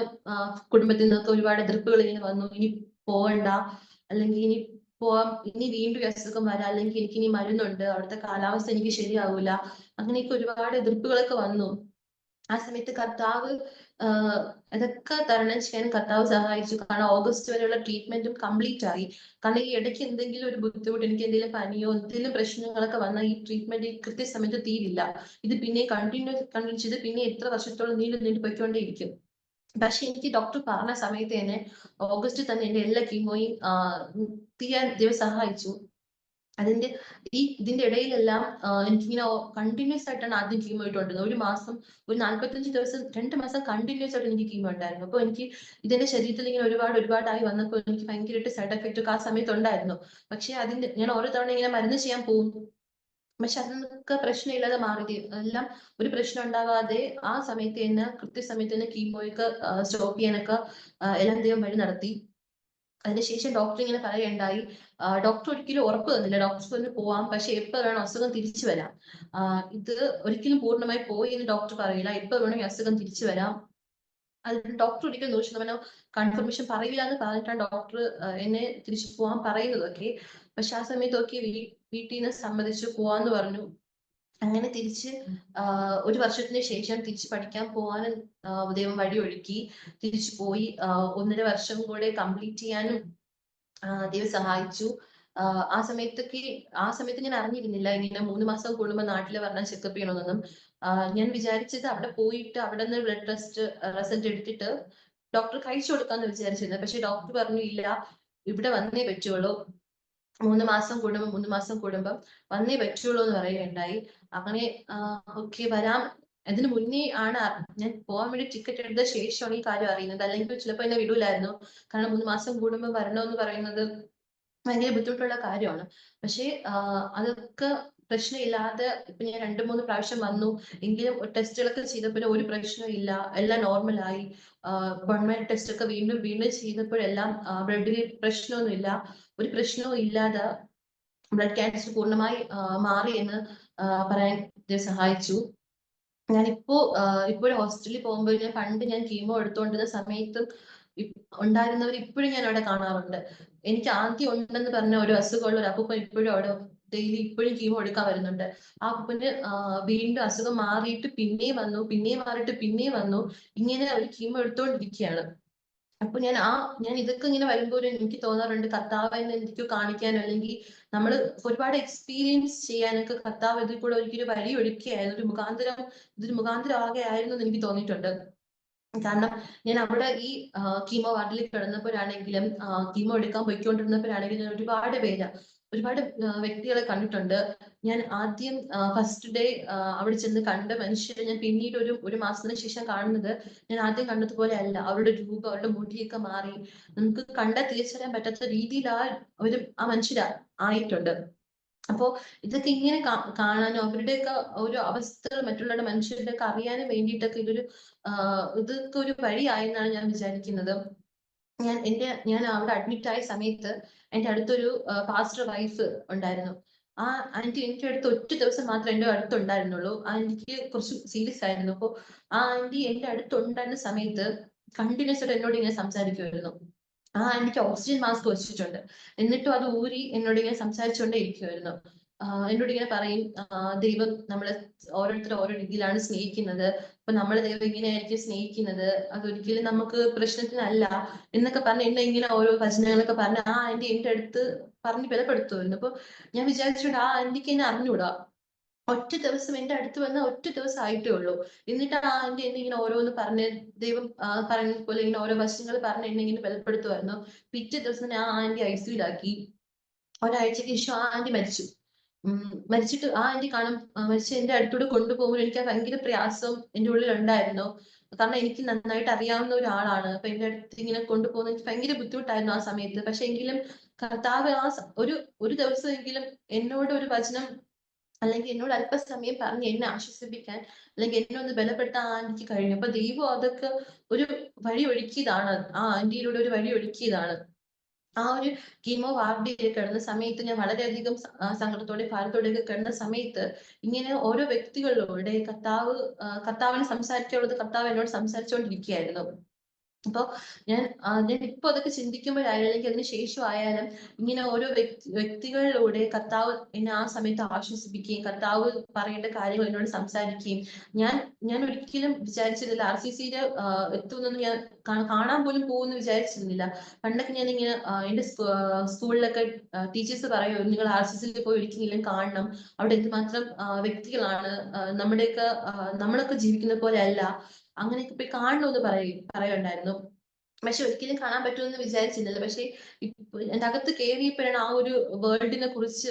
കുടുംബത്തിൽ നിന്നൊക്കെ ഒരുപാട് എതിർപ്പുകൾ ഇങ്ങനെ വന്നു, ഇനി പോവണ്ട, അല്ലെങ്കിൽ ഇനി പോവാം, ഇനി വീണ്ടും ഈ അസുഖം വരാം, അല്ലെങ്കിൽ എനിക്ക് ഇനി മരുന്നുണ്ട്, അവിടുത്തെ കാലാവസ്ഥ എനിക്ക് ശരിയാവൂല, അങ്ങനെയൊക്കെ ഒരുപാട് എതിർപ്പുകളൊക്കെ വന്നു. ആ സമയത്ത് കർത്താവ് ഇതൊക്കെ തരണം ചെയ്യാൻ കർത്താവ് സഹായിച്ചു. കാരണം ഓഗസ്റ്റ് വരെയുള്ള ട്രീറ്റ്മെന്റും കംപ്ലീറ്റ് ആയി. കാരണം ഈ ഇടയ്ക്ക് എന്തെങ്കിലും ഒരു ബുദ്ധിമുട്ട്, എനിക്ക് എന്തെങ്കിലും പനിയോ എന്തെങ്കിലും പ്രശ്നങ്ങളൊക്കെ വന്നാൽ ഈ ട്രീറ്റ്മെന്റ് കൃത്യസമയത്ത് തീരില്ല. ഇത് പിന്നെ കണ്ടിന്യൂ ചെയ്ത് പിന്നെ എത്ര വർഷത്തോളം നീണ്ടു പോയിക്കൊണ്ടേയിരിക്കും. പക്ഷെ എനിക്ക് ഡോക്ടർ പറഞ്ഞ സമയത്ത് തന്നെ ഓഗസ്റ്റിൽ തന്നെ എന്റെ എല്ലാ കീമോയും തീരാൻ ദൈവം സഹായിച്ചു. ഇതിന്റെ ഇടയിലെല്ലാം എനിക്കിങ്ങനെ കണ്ടിന്യൂസ് ആയിട്ടാണ് ആദ്യം കീമോ ഇട്ടുകൊണ്ടിരുന്നത്. ഒരു മാസം, ഒരു 45 ദിവസം, 2 മാസം കണ്ടിന്യൂസ് ആയിട്ട് എനിക്ക് കീമോ ഉണ്ടായിരുന്നു. അപ്പൊ എനിക്ക് ഇതിന്റെ ശരീരത്തിൽ ഇങ്ങനെ ഒരുപാടായി വന്നപ്പോൾ എനിക്ക് ഭയങ്കരമായിട്ട് സൈഡ് എഫക്റ്റ് ഒക്കെ ആ സമയത്ത് ഉണ്ടായിരുന്നു. പക്ഷെ ഞാൻ ഓരോ തവണ ഇങ്ങനെ മരുന്ന് ചെയ്യാൻ പോകും, പക്ഷെ അതൊക്കെ പ്രശ്നമില്ലാതെ മാറി. എല്ലാം ഒരു പ്രശ്നം ഉണ്ടാവാതെ ആ സമയത്ത് തന്നെ കൃത്യസമയത്ത് തന്നെ കീമോയൊക്കെ സ്റ്റോപ്പ് ചെയ്യാനൊക്കെ എല്ലാം ദൈവം വഴി നടത്തി. അതിനുശേഷം ഡോക്ടർ ഇങ്ങനെ പറയുകയുണ്ടായി, ഡോക്ടർ ഒരിക്കലും ഉറപ്പ് തന്നില്ല. ഡോക്ടർ പറഞ്ഞു പോവാം, പക്ഷെ എപ്പോ വേണം അസുഖം തിരിച്ചു വരാം, ഇത് ഒരിക്കലും പൂർണ്ണമായി പോയി എന്ന് ഡോക്ടർ പറയില്ല, എപ്പോ വേണമെങ്കിൽ അസുഖം തിരിച്ചു വരാം. അത് ഡോക്ടർ ഒരിക്കലും 100% കൺഫർമേഷൻ പറയില്ല എന്ന് പറഞ്ഞിട്ടാണ് ഡോക്ടർ എന്നെ തിരിച്ചു പോവാൻ പറയുന്നതൊക്കെ. പക്ഷെ ആ സമയത്തൊക്കെ വീട്ടിൽ നിന്ന് സമ്മതിച്ചു പോവാന്ന് പറഞ്ഞു. അങ്ങനെ തിരിച്ച് ഒരു വർഷത്തിന് ശേഷം തിരിച്ച് പഠിക്കാൻ പോകാനും ദൈവം വഴിയൊരുക്കി. തിരിച്ചു പോയി 1.5 വർഷം കൂടെ കംപ്ലീറ്റ് ചെയ്യാനും ദൈവം സഹായിച്ചു. ആ സമയത്ത് ഞാൻ അറിഞ്ഞിരുന്നില്ല ഇങ്ങനെ 3 മാസം കൂടുമ്പോൾ നാട്ടിൽ വരണം ചെക്കപ്പ് ചെയ്യണമെന്നൊന്നും. ഞാൻ വിചാരിച്ചത് അവിടെ പോയിട്ട് അവിടെ നിന്ന് ബ്ലഡ് ടെസ്റ്റ് റിസൾട്ട് എടുത്തിട്ട് ഡോക്ടർ കഴിച്ചു കൊടുക്കാന്ന് വിചാരിച്ചിരുന്നത്. പക്ഷെ ഡോക്ടർ പറഞ്ഞു ഇല്ല, ഇവിടെ വന്നേ പറ്റുള്ളൂ, 3 മാസം കൂടുമ്പം വന്നേ പറ്റുള്ളൂ എന്ന് പറയുകയുണ്ടായി. അങ്ങനെ ഓക്കെ വരാം. അതിന് മുന്നേ ആണ് ഞാൻ പോകാൻ വേണ്ടി ടിക്കറ്റ് എടുത്ത ശേഷമാണ് ഈ കാര്യം അറിയുന്നത്. അല്ലെങ്കിൽ ചിലപ്പോൾ എന്നെ വിടൂലായിരുന്നു. കാരണം 3 മാസം കൂടുമ്പോൾ വരണമെന്ന് പറയുന്നത് ഭയങ്കര ബുദ്ധിമുട്ടുള്ള കാര്യമാണ്. പക്ഷെ അതൊക്കെ പ്രശ്നമില്ലാതെ ഇപ്പൊ ഞാൻ 2-3 പ്രാവശ്യം വന്നു. എങ്കിലും ടെസ്റ്റുകളൊക്കെ ചെയ്തപ്പോൾ ഒരു പ്രശ്നവും ഇല്ല, എല്ലാം നോർമലായി. ഗവൺമെന്റ് ടെസ്റ്റ് ഒക്കെ വീണ്ടും ചെയ്തപ്പോഴെല്ലാം ബ്ലഡിൽ പ്രശ്നമൊന്നുമില്ല. ഒരു പ്രശ്നവും ഇല്ലാതെ ബ്ലഡ് ക്യാൻസർ പൂർണ്ണമായി മാറി എന്ന് പറയാൻ സഹായിച്ചു. ഇപ്പോഴും ഹോസ്പിറ്റലിൽ പോകുമ്പോൾ പണ്ട് ഞാൻ കീമോ എടുത്തുകൊണ്ടിരുന്ന സമയത്തും ഉണ്ടായിരുന്നവർ ഇപ്പോഴും ഞാൻ അവിടെ കാണാറുണ്ട്. എനിക്ക് ആദ്യം ഉണ്ടെന്ന് പറഞ്ഞ ഒരു അസുഖമുള്ള ഒരു അപ്പൂപ്പൻ ഇപ്പോഴും അവിടെ ഡെയിലി ഇപ്പോഴും കീമോ എടുക്കാൻ വരുന്നുണ്ട്. ആ അപ്പൂപ്പന് വീണ്ടും അസുഖം മാറിയിട്ട് പിന്നെയും വന്നു, പിന്നെയും മാറിയിട്ട് പിന്നെയും വന്നു. ഇങ്ങനെ അവർ കീമോ എടുത്തുകൊണ്ടിരിക്കുകയാണ്. അപ്പൊ ഞാൻ ഇതൊക്കെ ഇങ്ങനെ വരുമ്പോൾ എനിക്ക് തോന്നാറുണ്ട് കർത്താവിനെ എനിക്ക് കാണിക്കാനോ, അല്ലെങ്കിൽ നമ്മൾ ഒരുപാട് എക്സ്പീരിയൻസ് ചെയ്യാനൊക്കെ കർത്താവ് ഇതിൽ കൂടെ ഒരിക്കലും വഴി ഒരുക്കുകയായിരുന്നു. ഇതൊരു മുഖാന്തരം ആകെയായിരുന്നു എന്ന് എനിക്ക് തോന്നിയിട്ടുണ്ട്. കാരണം ഞാൻ അവിടെ ഈ കീമോ വാർഡിൽ കിടന്നപ്പോഴാണെങ്കിലും കീമോ എടുക്കാൻ പോയിക്കൊണ്ടിരുന്നപ്പോഴാണെങ്കിലും ഞാൻ ഒരുപാട് വ്യക്തികളെ കണ്ടിട്ടുണ്ട്. ഞാൻ ആദ്യം ഫസ്റ്റ് ഡേ അവിടെ ചെന്ന് കണ്ട മനുഷ്യരെ ഞാൻ പിന്നീട് ഒരു മാസത്തിന് ശേഷം കാണുന്നത് ഞാൻ ആദ്യം കണ്ടതുപോലെ അല്ല. അവരുടെ രൂപം, അവരുടെ മുടിയൊക്കെ മാറി, നമുക്ക് കണ്ടാൽ തിരിച്ചറിയാൻ പറ്റാത്ത രീതിയിൽ ആ മനുഷ്യർ ആയിട്ടുണ്ട്. അപ്പോ ഇതൊക്കെ ഇങ്ങനെ കാണാനും അവരുടെയൊക്കെ ഒരു അവസ്ഥകൾ മറ്റുള്ളവരുടെ മനുഷ്യരുടെ ഒക്കെ അറിയാനും വേണ്ടിയിട്ടൊക്കെ ഇതൊക്കെ ഒരു വഴിയായെന്നാണ് ഞാൻ വിചാരിക്കുന്നത്. ഞാൻ അവിടെ അഡ്മിറ്റ് ആയ സമയത്ത് എന്റെ അടുത്തൊരു പാസ്റ്റർ വൈഫ് ഉണ്ടായിരുന്നു. ആ ആന്റി എനിക്ക് അടുത്ത് ഒറ്റ ദിവസം മാത്രമേ എന്റെ അടുത്തുണ്ടായിരുന്നുള്ളൂ. ആ ആന്റിക്ക് കുറച്ച് സീരിയസ് ആയിരുന്നു. അപ്പൊ ആ ആന്റി എന്റെ അടുത്തുണ്ടായിരുന്ന സമയത്ത് കണ്ടിന്യൂസ് ആയിട്ട് എന്നോട് ഇങ്ങനെ സംസാരിക്കുമായിരുന്നു. ആ ആന്റിക്ക് ഓക്സിജൻ മാസ്ക് വെച്ചിട്ടുണ്ട്, എന്നിട്ടും അത് ഊരി എന്നോട് ഇങ്ങനെ സംസാരിച്ചുകൊണ്ടേ ഇരിക്കുമായിരുന്നു. എന്നോട് ഇങ്ങനെ പറയും, ദൈവം നമ്മളെ ഓരോരുത്തരും ഓരോ രീതിയിലാണ് സ്നേഹിക്കുന്നത്, അപ്പൊ നമ്മളെ ദൈവം ഇങ്ങനെയായിരിക്കും സ്നേഹിക്കുന്നത്, അതൊരിക്കലും നമുക്ക് പ്രശ്നത്തിനല്ല എന്നൊക്കെ പറഞ്ഞ് എന്നെ ഇങ്ങനെ ഓരോ വചനങ്ങളൊക്കെ പറഞ്ഞ് ആ ആന്റി എന്റെ അടുത്ത് പറഞ്ഞ് ബലപ്പെടുത്തുമായിരുന്നു. അപ്പൊ ഞാൻ വിചാരിച്ചിട്ടുണ്ട് ആ ആന്റിക്ക് എന്നെ അറിഞ്ഞൂടാ. ഒറ്റ ദിവസം എന്റെ അടുത്ത് വന്ന ഒറ്റ ദിവസം ആയിട്ടേ ഉള്ളൂ. എന്നിട്ട് ആ ആന്റി എന്നെ ഇങ്ങനെ ഓരോന്ന് പറഞ്ഞ് ദൈവം പറയുന്നത് പോലെ ഇങ്ങനെ ഓരോ വശങ്ങൾ പറഞ്ഞ് എന്നെ ഇങ്ങനെ ബലപ്പെടുത്തുമായിരുന്നു. പിറ്റേ ദിവസം ആ ആന്റി ഐസിയുലാക്കി. ഒരാഴ്ചക്ക് ശേഷം ആ ആന്റി മരിച്ചു. മരിച്ചിട്ട് ആ ആന്റി മരിച്ച് എന്റെ അടുത്തൂടെ കൊണ്ടുപോകുമ്പോൾ എനിക്ക് ഭയങ്കര പ്രയാസം എന്റെ ഉള്ളിൽ ഉണ്ടായിരുന്നു. കാരണം എനിക്ക് നന്നായിട്ട് അറിയാവുന്ന ഒരാളാണ്. അപ്പൊ എന്റെ അടുത്ത് ഇങ്ങനെ കൊണ്ടുപോകുന്നത് എനിക്ക് ഭയങ്കര ബുദ്ധിമുട്ടായിരുന്നു ആ സമയത്ത്. പക്ഷെ എങ്കിലും കർത്താവ് ഒരു ദിവസമെങ്കിലും എന്നോട് ഒരു വചനം, അല്ലെങ്കിൽ എന്നോട് അല്പസമയം പറഞ്ഞ് എന്നെ ആശ്വസിപ്പിക്കാൻ, അല്ലെങ്കിൽ എന്നെ ഒന്ന് ബലപ്പെടുത്താൻ ആ ആന്റിക്ക് കഴിഞ്ഞു. അപ്പൊ ദൈവം അതൊക്കെ ഒരു വഴി ഒരുക്കിയതാണ്, ആ ആന്റിയിലൂടെ ഒരു വഴി ഒരുക്കിയതാണ്. ആ ഒരു കീമോ വാർഡിൽ കിടന്ന സമയത്ത് ഞാൻ വളരെയധികം സങ്കടത്തോടെ ഭാരത്തോടെയൊക്കെ കിടന്ന സമയത്ത് ഇങ്ങനെ ഓരോ വ്യക്തികളിലൂടെ കർത്താവിന് സംസാരിക്കാനുള്ളത് കർത്താവ് എന്നോട് സംസാരിച്ചുകൊണ്ടിരിക്കുകയായിരുന്നു. അപ്പോൾ ഞാൻ ഇപ്പൊ അതൊക്കെ ചിന്തിക്കുമ്പോഴായാലും അല്ലെങ്കിൽ അതിന് ശേഷമായാലും ഇങ്ങനെ ഓരോ വ്യക്തികളിലൂടെ കർത്താവ് എന്നെ ആ സമയത്ത് ആശ്വസിപ്പിക്കുകയും കർത്താവ് പറയേണ്ട കാര്യങ്ങൾ എന്നോട് സംസാരിക്കുകയും ഞാൻ ഒരിക്കലും വിചാരിച്ചിരുന്നില്ല RCCയിൽ എത്തുമെന്നൊന്നും ഞാൻ കാണാൻ പോലും പോകുമെന്ന് വിചാരിച്ചിരുന്നില്ല. പണ്ടൊക്കെ ഞാൻ ഇങ്ങനെ എന്റെ സ്കൂളിലൊക്കെ ടീച്ചേഴ്സ് പറയും, നിങ്ങൾ RCCയിൽ പോയി ഒരിക്കലും കാണണം, അവിടെ എന്തുമാത്രം വ്യക്തികളാണ്, നമ്മളൊക്കെ ജീവിക്കുന്ന പോലെ അല്ല, അങ്ങനെയൊക്കെ പോയി കാണണമെന്ന് പറയുണ്ടായിരുന്നു. പക്ഷെ ഒരിക്കലും കാണാൻ പറ്റുമെന്ന് വിചാരിച്ചില്ലല്ലോ. പക്ഷെ എന്റെ അകത്ത് കയറിയപ്പോഴാണ് ആ ഒരു വേൾഡിനെ കുറിച്ച്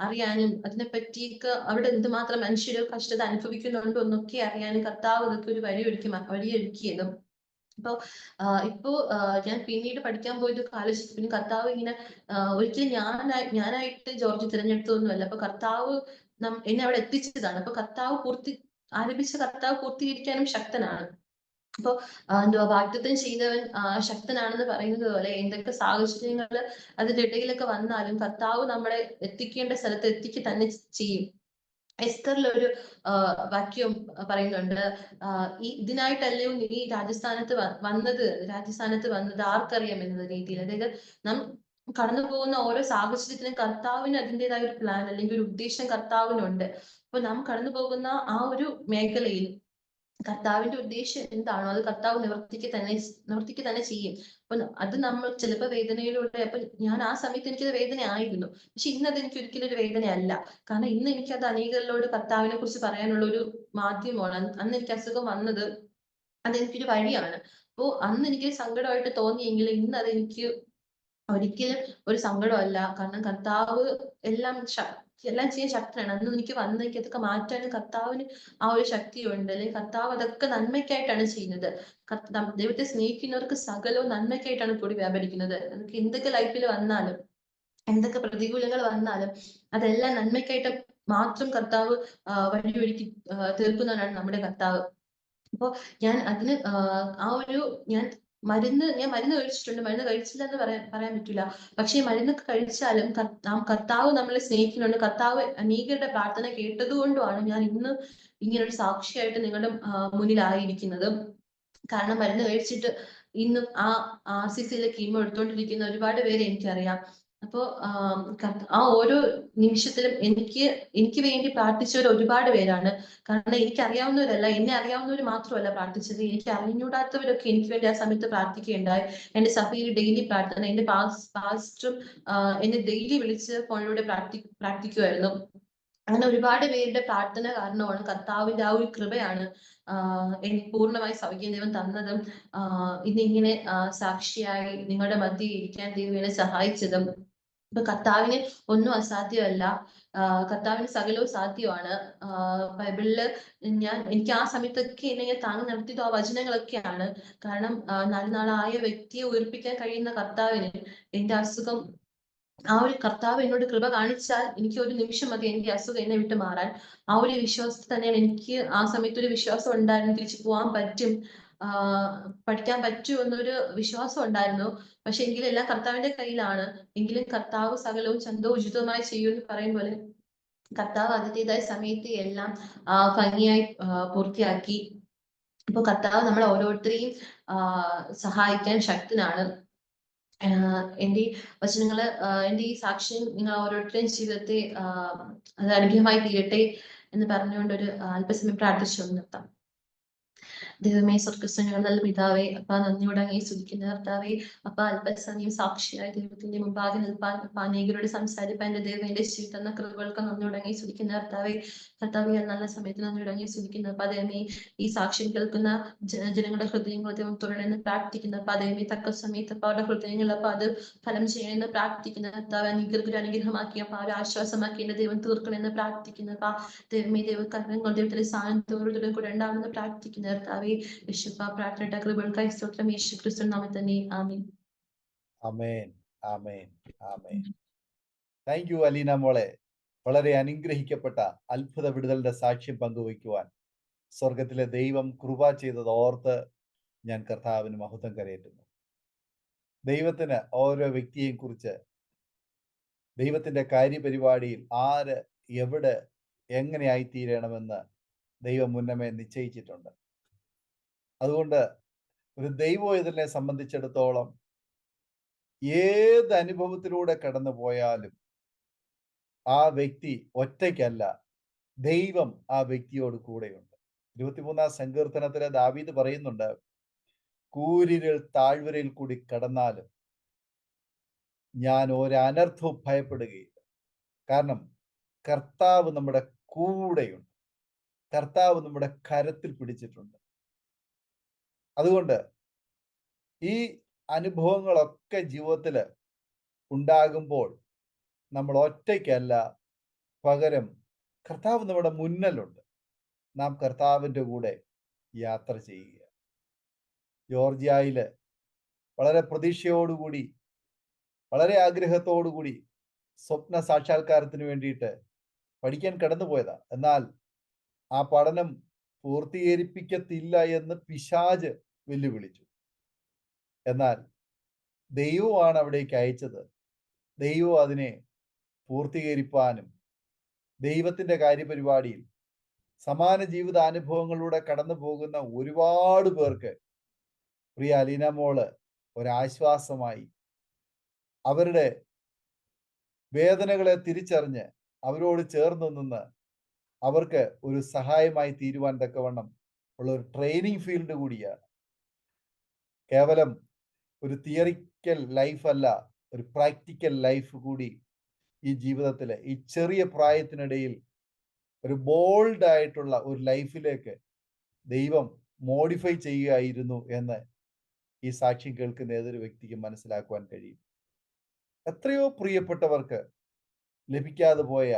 അറിയാനും അതിനെ പറ്റിയൊക്കെ അവിടെ എന്തുമാത്രം മനുഷ്യര് കഷ്ടത അനുഭവിക്കുന്നുണ്ടോ എന്നൊക്കെ അറിയാനും കർത്താവ് അതൊക്കെ ഒരു വഴിയൊരുക്കിയതും. ഇപ്പോ ഞാൻ പിന്നീട് പഠിക്കാൻ പോയത് ആലോചിച്ചപ്പോൾ കർത്താവ് ഇങ്ങനെ ഒരിക്കലും ഞാനായിട്ട് ജോർജ് തിരഞ്ഞെടുത്തതൊന്നുമല്ല. അപ്പൊ കർത്താവ് എന്നെ അവിടെ എത്തിച്ചതാണ്. അപ്പൊ ആരംഭിച്ച കർത്താവ് പൂർത്തീകരിക്കാനും ശക്തനാണ്. അപ്പൊ വാഗ്ദത്തം ചെയ്തവൻ ശക്തനാണെന്ന് പറയുന്നത് പോലെ എന്തൊക്കെ സാഹചര്യങ്ങൾ അതിന്റെ ഇടയിലൊക്കെ വന്നാലും കർത്താവ് നമ്മളെ എത്തിക്കേണ്ട സ്ഥലത്ത് എത്തിക്കുക തന്നെ ചെയ്യും. എസ്തറിൽ ഒരു വാക്യം പറയുന്നുണ്ട്, ഇതിനായിട്ടല്ലയോ നീ രാജസ്ഥാനത്ത് വന്നത് ആർക്കറിയാം എന്ന രീതിയിൽ. അതായത് നാം കടന്നു പോകുന്ന ഓരോ സാഹചര്യത്തിനും കർത്താവിന് അതിൻ്റെതായ ഒരു പ്ലാൻ അല്ലെങ്കിൽ ഒരു ഉദ്ദേശം കർത്താവിനുണ്ട്. അപ്പൊ നാം കടന്നു പോകുന്ന ആ ഒരു മേഖലയിൽ കർത്താവിന്റെ ഉദ്ദേശം എന്താണോ അത് കർത്താവ് നിവർത്തിക്ക് തന്നെ ചെയ്യും. അപ്പൊ അത് നമ്മൾ ചിലപ്പോൾ വേദനയിലൂടെ, അപ്പൊ ഞാൻ ആ സമയത്ത് എനിക്കത് വേദന ആയിരുന്നു. പക്ഷെ ഇന്നത് എനിക്ക് ഒരിക്കലും ഒരു വേദനയല്ല. കാരണം ഇന്ന് എനിക്കത് അനേകരിലോട് കർത്താവിനെ കുറിച്ച് പറയാനുള്ള ഒരു മാധ്യമമാണ്. അന്ന് എനിക്ക് അസുഖം വന്നത് അതെനിക്കൊരു വഴിയാണ്. അപ്പോ അന്ന് എനിക്ക് സങ്കടമായിട്ട് തോന്നിയെങ്കിൽ ഇന്ന് അതെനിക്ക് ഒരിക്കലും ഒരു സങ്കടമല്ല. കാരണം കർത്താവ് എല്ലാം ചെയ്യാൻ ശക്തനാണ്. അന്ന് എനിക്ക് അതൊക്കെ മാറ്റാനും കർത്താവിന് ആ ഒരു ശക്തിയുണ്ട്. അല്ലെങ്കിൽ കർത്താവ് അതൊക്കെ നന്മയ്ക്കായിട്ടാണ് ചെയ്യുന്നത്. ദൈവത്തെ സ്നേഹിക്കുന്നവർക്ക് സകലവും നന്മയ്ക്കായിട്ടാണ് കൂടി വ്യാപരിക്കുന്നത്. നമുക്ക് എന്തൊക്കെ ലൈഫിൽ വന്നാലും എന്തൊക്കെ പ്രതികൂലങ്ങൾ വന്നാലും അതെല്ലാം നന്മയ്ക്കായിട്ട് മാത്രം കർത്താവ് വഴിയൊരുക്കി തീർക്കുന്നവനാണ് നമ്മുടെ കർത്താവ്. അപ്പൊ ഞാൻ അതിന് ഞാൻ മരുന്ന് കഴിച്ചിട്ടുണ്ട്. മരുന്ന് കഴിച്ചില്ല എന്ന് പറയാൻ പറ്റില്ല. പക്ഷെ മരുന്നൊക്കെ കഴിച്ചാലും കർത്താവ് നമ്മളെ സ്നേഹിക്കുന്നുണ്ട്. കർത്താവ് അനേകരുടെ പ്രാർത്ഥന കേട്ടതുകൊണ്ടുമാണ് ഞാൻ ഇന്ന് ഇങ്ങനൊരു സാക്ഷിയായിട്ട് നിങ്ങളുടെ മുന്നിലായിരിക്കുന്നത്. കാരണം മരുന്ന് കഴിച്ചിട്ട് ഇന്നും RCCയിലെ കീമോ എടുത്തുകൊണ്ടിരിക്കുന്ന ഒരുപാട് പേരെ എനിക്കറിയാം. അപ്പോ ആ ഓരോ നിമിഷത്തിലും എനിക്ക് വേണ്ടി പ്രാർത്ഥിച്ചവർ ഒരുപാട് പേരാണ്. കാരണം എനിക്ക് അറിയാവുന്നവരല്ല, എന്നെ അറിയാവുന്നവർ മാത്രമല്ല പ്രാർത്ഥിച്ചത്, എനിക്ക് അറിഞ്ഞൂടാത്തവരൊക്കെ എനിക്ക് വേണ്ടി ആ സമയത്ത് പ്രാർത്ഥിക്കുകയുണ്ടായി. എന്റെ സഭയിൽ ഡെയിലി പ്രാർത്ഥന, എന്റെ പാസ്റ്ററും എന്നെ ഡെയിലി വിളിച്ച് ഫോണിലൂടെ പ്രാർത്ഥിക്കുമായിരുന്നു. അങ്ങനെ ഒരുപാട് പേരുടെ പ്രാർത്ഥന കാരണമാണ്, കർത്താവിന്റെ ആ ഒരു കൃപയാണ് എനിക്ക് പൂർണ്ണമായി സൗഖ്യം ദൈവം തന്നതും ഇന്നിങ്ങനെ സാക്ഷിയായി നിങ്ങളുടെ മധ്യേ ഇരിക്കാൻ ദൈവം എന്നെ സഹായിച്ചതും. ഇപ്പൊ കർത്താവിന് ഒന്നും അസാധ്യമല്ല. കർത്താവിന് സകലവും സാധ്യമാണ്. ബൈബിളില് എനിക്ക് ആ സമയത്തൊക്കെ എന്നെ താങ്ങി നിർത്തിയത് ആ വചനങ്ങളൊക്കെയാണ്. കാരണം 4 നാളായ വ്യക്തിയെ ഉയർപ്പിക്കാൻ കഴിയുന്ന കർത്താവിന് എന്റെ അസുഖം, ആ ഒരു കർത്താവ് എന്നോട് കൃപ കാണിച്ചാൽ എനിക്ക് ഒരു നിമിഷം മതി എന്റെ അസുഖം എന്നെ വിട്ട് മാറാൻ. ആ ഒരു വിശ്വാസത്തിൽ തന്നെയാണ് എനിക്ക് ആ സമയത്ത് ഒരു വിശ്വാസം ഉണ്ടായിരുന്നു, തിരിച്ചു പോകാൻ പറ്റും, പഠിക്കാൻ പറ്റും എന്നൊരു വിശ്വാസം ഉണ്ടായിരുന്നു. പക്ഷെ എങ്കിലും എല്ലാം കർത്താവിന്റെ കയ്യിലാണ്. എങ്കിലും കർത്താവ് സകലവും ചന്തോചിതമായി ചെയ്യുമെന്ന് പറയും പോലെ കർത്താവ് അതിൻ്റെതായ സമയത്ത് എല്ലാം ഭംഗിയായി പൂർത്തിയാക്കി. ഇപ്പൊ കർത്താവ് നമ്മളെ ഓരോരുത്തരെയും സഹായിക്കാൻ ശക്തനാണ്. എന്റെ വചനങ്ങള് എന്റെ ഈ സാക്ഷ്യം നിങ്ങൾ ഓരോരുത്തരുടെയും ജീവിതത്തെ അത് അനുഗ്രഹമായി തീരട്ടെ എന്ന് പറഞ്ഞുകൊണ്ട് ഒരു അല്പസമയം പ്രാർത്ഥിച്ചു നിർത്താം. ദൈവമേ, സ്വർഗസ്വങ്ങൾ നല്ല പിതാവേ, അപ്പ നന്ദിയോടെ അങ്ങേ സ്തുതിക്കുന്ന കർത്താവേ, അപ്പ അല്പസമയം സാക്ഷിയായി ദൈവത്തിന്റെ മുമ്പാകെ നിൽപ്പാൻ, അപ്പ അനേകരോട് സംസാരിപ്പാൻ എന്റെ ദൈവം എന്റെ ജീവിതം തന്ന കൃപകൾക്ക് നന്ദിയോടെ അങ്ങേ സ്തുതിക്കുന്ന കർത്താവേ, നല്ല സമയത്ത് നന്ദിയോടെ അങ്ങേ സ്തുതിക്കുന്ന അപ്പ ദൈവമേ, ഈ സാക്ഷ്യം കേൾക്കുന്ന ജനങ്ങളുടെ ഹൃദയങ്ങൾ ദൈവം തുറന്നെന്ന് പ്രാർത്ഥിക്കുന്ന അപ്പ ദൈവമേ, തക്ക സമയത്ത് അപ്പ അവരുടെ ഹൃദയങ്ങൾ അപ്പ അത് ഫലം ചെയ്യണമെന്ന് പ്രാർത്ഥിക്കുന്ന കർത്താവ്, അനേകർക്ക് അനുഗ്രഹമാക്കി അപ്പ അവരെ ആശ്വാസമാക്കി എന്റെ ദൈവം തീർക്കണമെന്ന് പ്രാർത്ഥിക്കുന്ന അപ്പ ദൈവമേ, ദൈവകരണങ്ങൾ ദൈവത്തിന്റെ സാന്നിധ്യത്തോടുകൂടെ കൂടെ ഉണ്ടാവുമെന്ന് പ്രാർത്ഥിക്കുന്ന കർത്താവേ, യേശുപ്പ പ്രാർത്ഥനയുടെ കൃപകൾക്കായി സ്തോത്രം, യേശു ക്രിസ്തു നാമത്തിൽ തന്നെ ആമേൻ. ആമേൻ, ആമേൻ, ആമേൻ. താങ്ക് യു അലീന മോളെ. വളരെ അനുഗ്രഹിക്കപ്പെട്ട അത്ഭുത വിടുതലിന്റെ സാക്ഷ്യം പങ്കുവയ്ക്കുവാൻ സ്വർഗത്തിലെ ദൈവം കൃപ ചെയ്തത് ഓർത്ത് ഞാൻ കർത്താവിന് മഹത്വം കരയേറ്റുന്നു. ദൈവത്തിന് ഓരോ വ്യക്തിയെയും കുറിച്ച് ദൈവത്തിന്റെ കാര്യപരിപാടിയിൽ ആര് എവിടെ എങ്ങനെയായിത്തീരണമെന്ന് ദൈവം മുന്നമേ നിശ്ചയിച്ചിട്ടുണ്ട്. അതുകൊണ്ട് ഒരു ദൈവവേദനെ സംബന്ധിച്ചിടത്തോളം ഏത് അനുഭവത്തിലൂടെ കടന്നു പോയാലും ആ വ്യക്തി ഒറ്റയ്ക്കല്ല, ദൈവം ആ വ്യക്തിയോട് കൂടെയുണ്ട്. 23-ാം സങ്കീർത്തനത്തിലെ ദാവീദ് പറയുന്നുണ്ട്, കൂരിരുൾ താഴ്വരയിൽ കൂടി കടന്നാലും ഞാൻ ഒരനർത്ഥവും ഭയപ്പെടുകയില്ല. കാരണം കർത്താവ് നമ്മുടെ കൂടെയുണ്ട്, കർത്താവ് നമ്മുടെ കരത്തിൽ പിടിച്ചിട്ടുണ്ട്. അതുകൊണ്ട് ഈ അനുഭവങ്ങളൊക്കെ ജീവിതത്തിൽ ഉണ്ടാകുമ്പോൾ നമ്മൾ ഒറ്റയ്ക്കല്ല, പകരം കർത്താവ് നമ്മുടെ മുന്നിലുണ്ട്. നാം കർത്താവിൻ്റെ കൂടെ യാത്ര ചെയ്യുക. ജോർജിയയിൽ വളരെ പ്രതീക്ഷയോടുകൂടി, വളരെ ആഗ്രഹത്തോടുകൂടി സ്വപ്ന സാക്ഷാത്കാരത്തിന് വേണ്ടിയിട്ട് പഠിക്കാൻ കടന്നുപോയതാ. എന്നാൽ ആ പഠനം പൂർത്തീകരിപ്പിക്കത്തില്ല എന്ന് പിശാച് വെല്ലുവിളിച്ചു. എന്നാൽ ദൈവമാണ് അവിടേക്ക് അയച്ചത്. ദൈവം അതിനെ പൂർത്തീകരിപ്പാനും ദൈവത്തിൻ്റെ കാര്യപരിപാടിയിൽ സമാന ജീവിതാനുഭവങ്ങളിലൂടെ കടന്നു പോകുന്ന ഒരുപാട് പേർക്ക് പ്രിയ അലീന മോള് ഒരാശ്വാസമായി, അവരുടെ വേദനകളെ തിരിച്ചറിഞ്ഞ് അവരോട് ചേർന്ന് നിന്ന് അവർക്ക് ഒരു സഹായമായി തീരുവാൻ തക്കവണ്ണം ഉള്ള ഒരു ട്രെയിനിങ് ഫീൽഡ് കൂടിയാണ്. കേവലം ഒരു തിയറിക്കൽ ലൈഫല്ല, ഒരു പ്രാക്ടിക്കൽ ലൈഫ് കൂടി ഈ ജീവിതത്തിൽ, ഈ ചെറിയ പ്രായത്തിനിടയിൽ ഒരു ബോൾഡ് ആയിട്ടുള്ള ഒരു ലൈഫിലേക്ക് ദൈവം മോഡിഫൈ ചെയ്യുകയായിരുന്നു എന്ന് ഈ സാക്ഷ്യം കേൾക്കുന്ന ഏതൊരു വ്യക്തിക്കും മനസ്സിലാക്കുവാൻ കഴിയും. എത്രയോ പ്രിയപ്പെട്ടവർക്ക് ലഭിക്കാതെ പോയ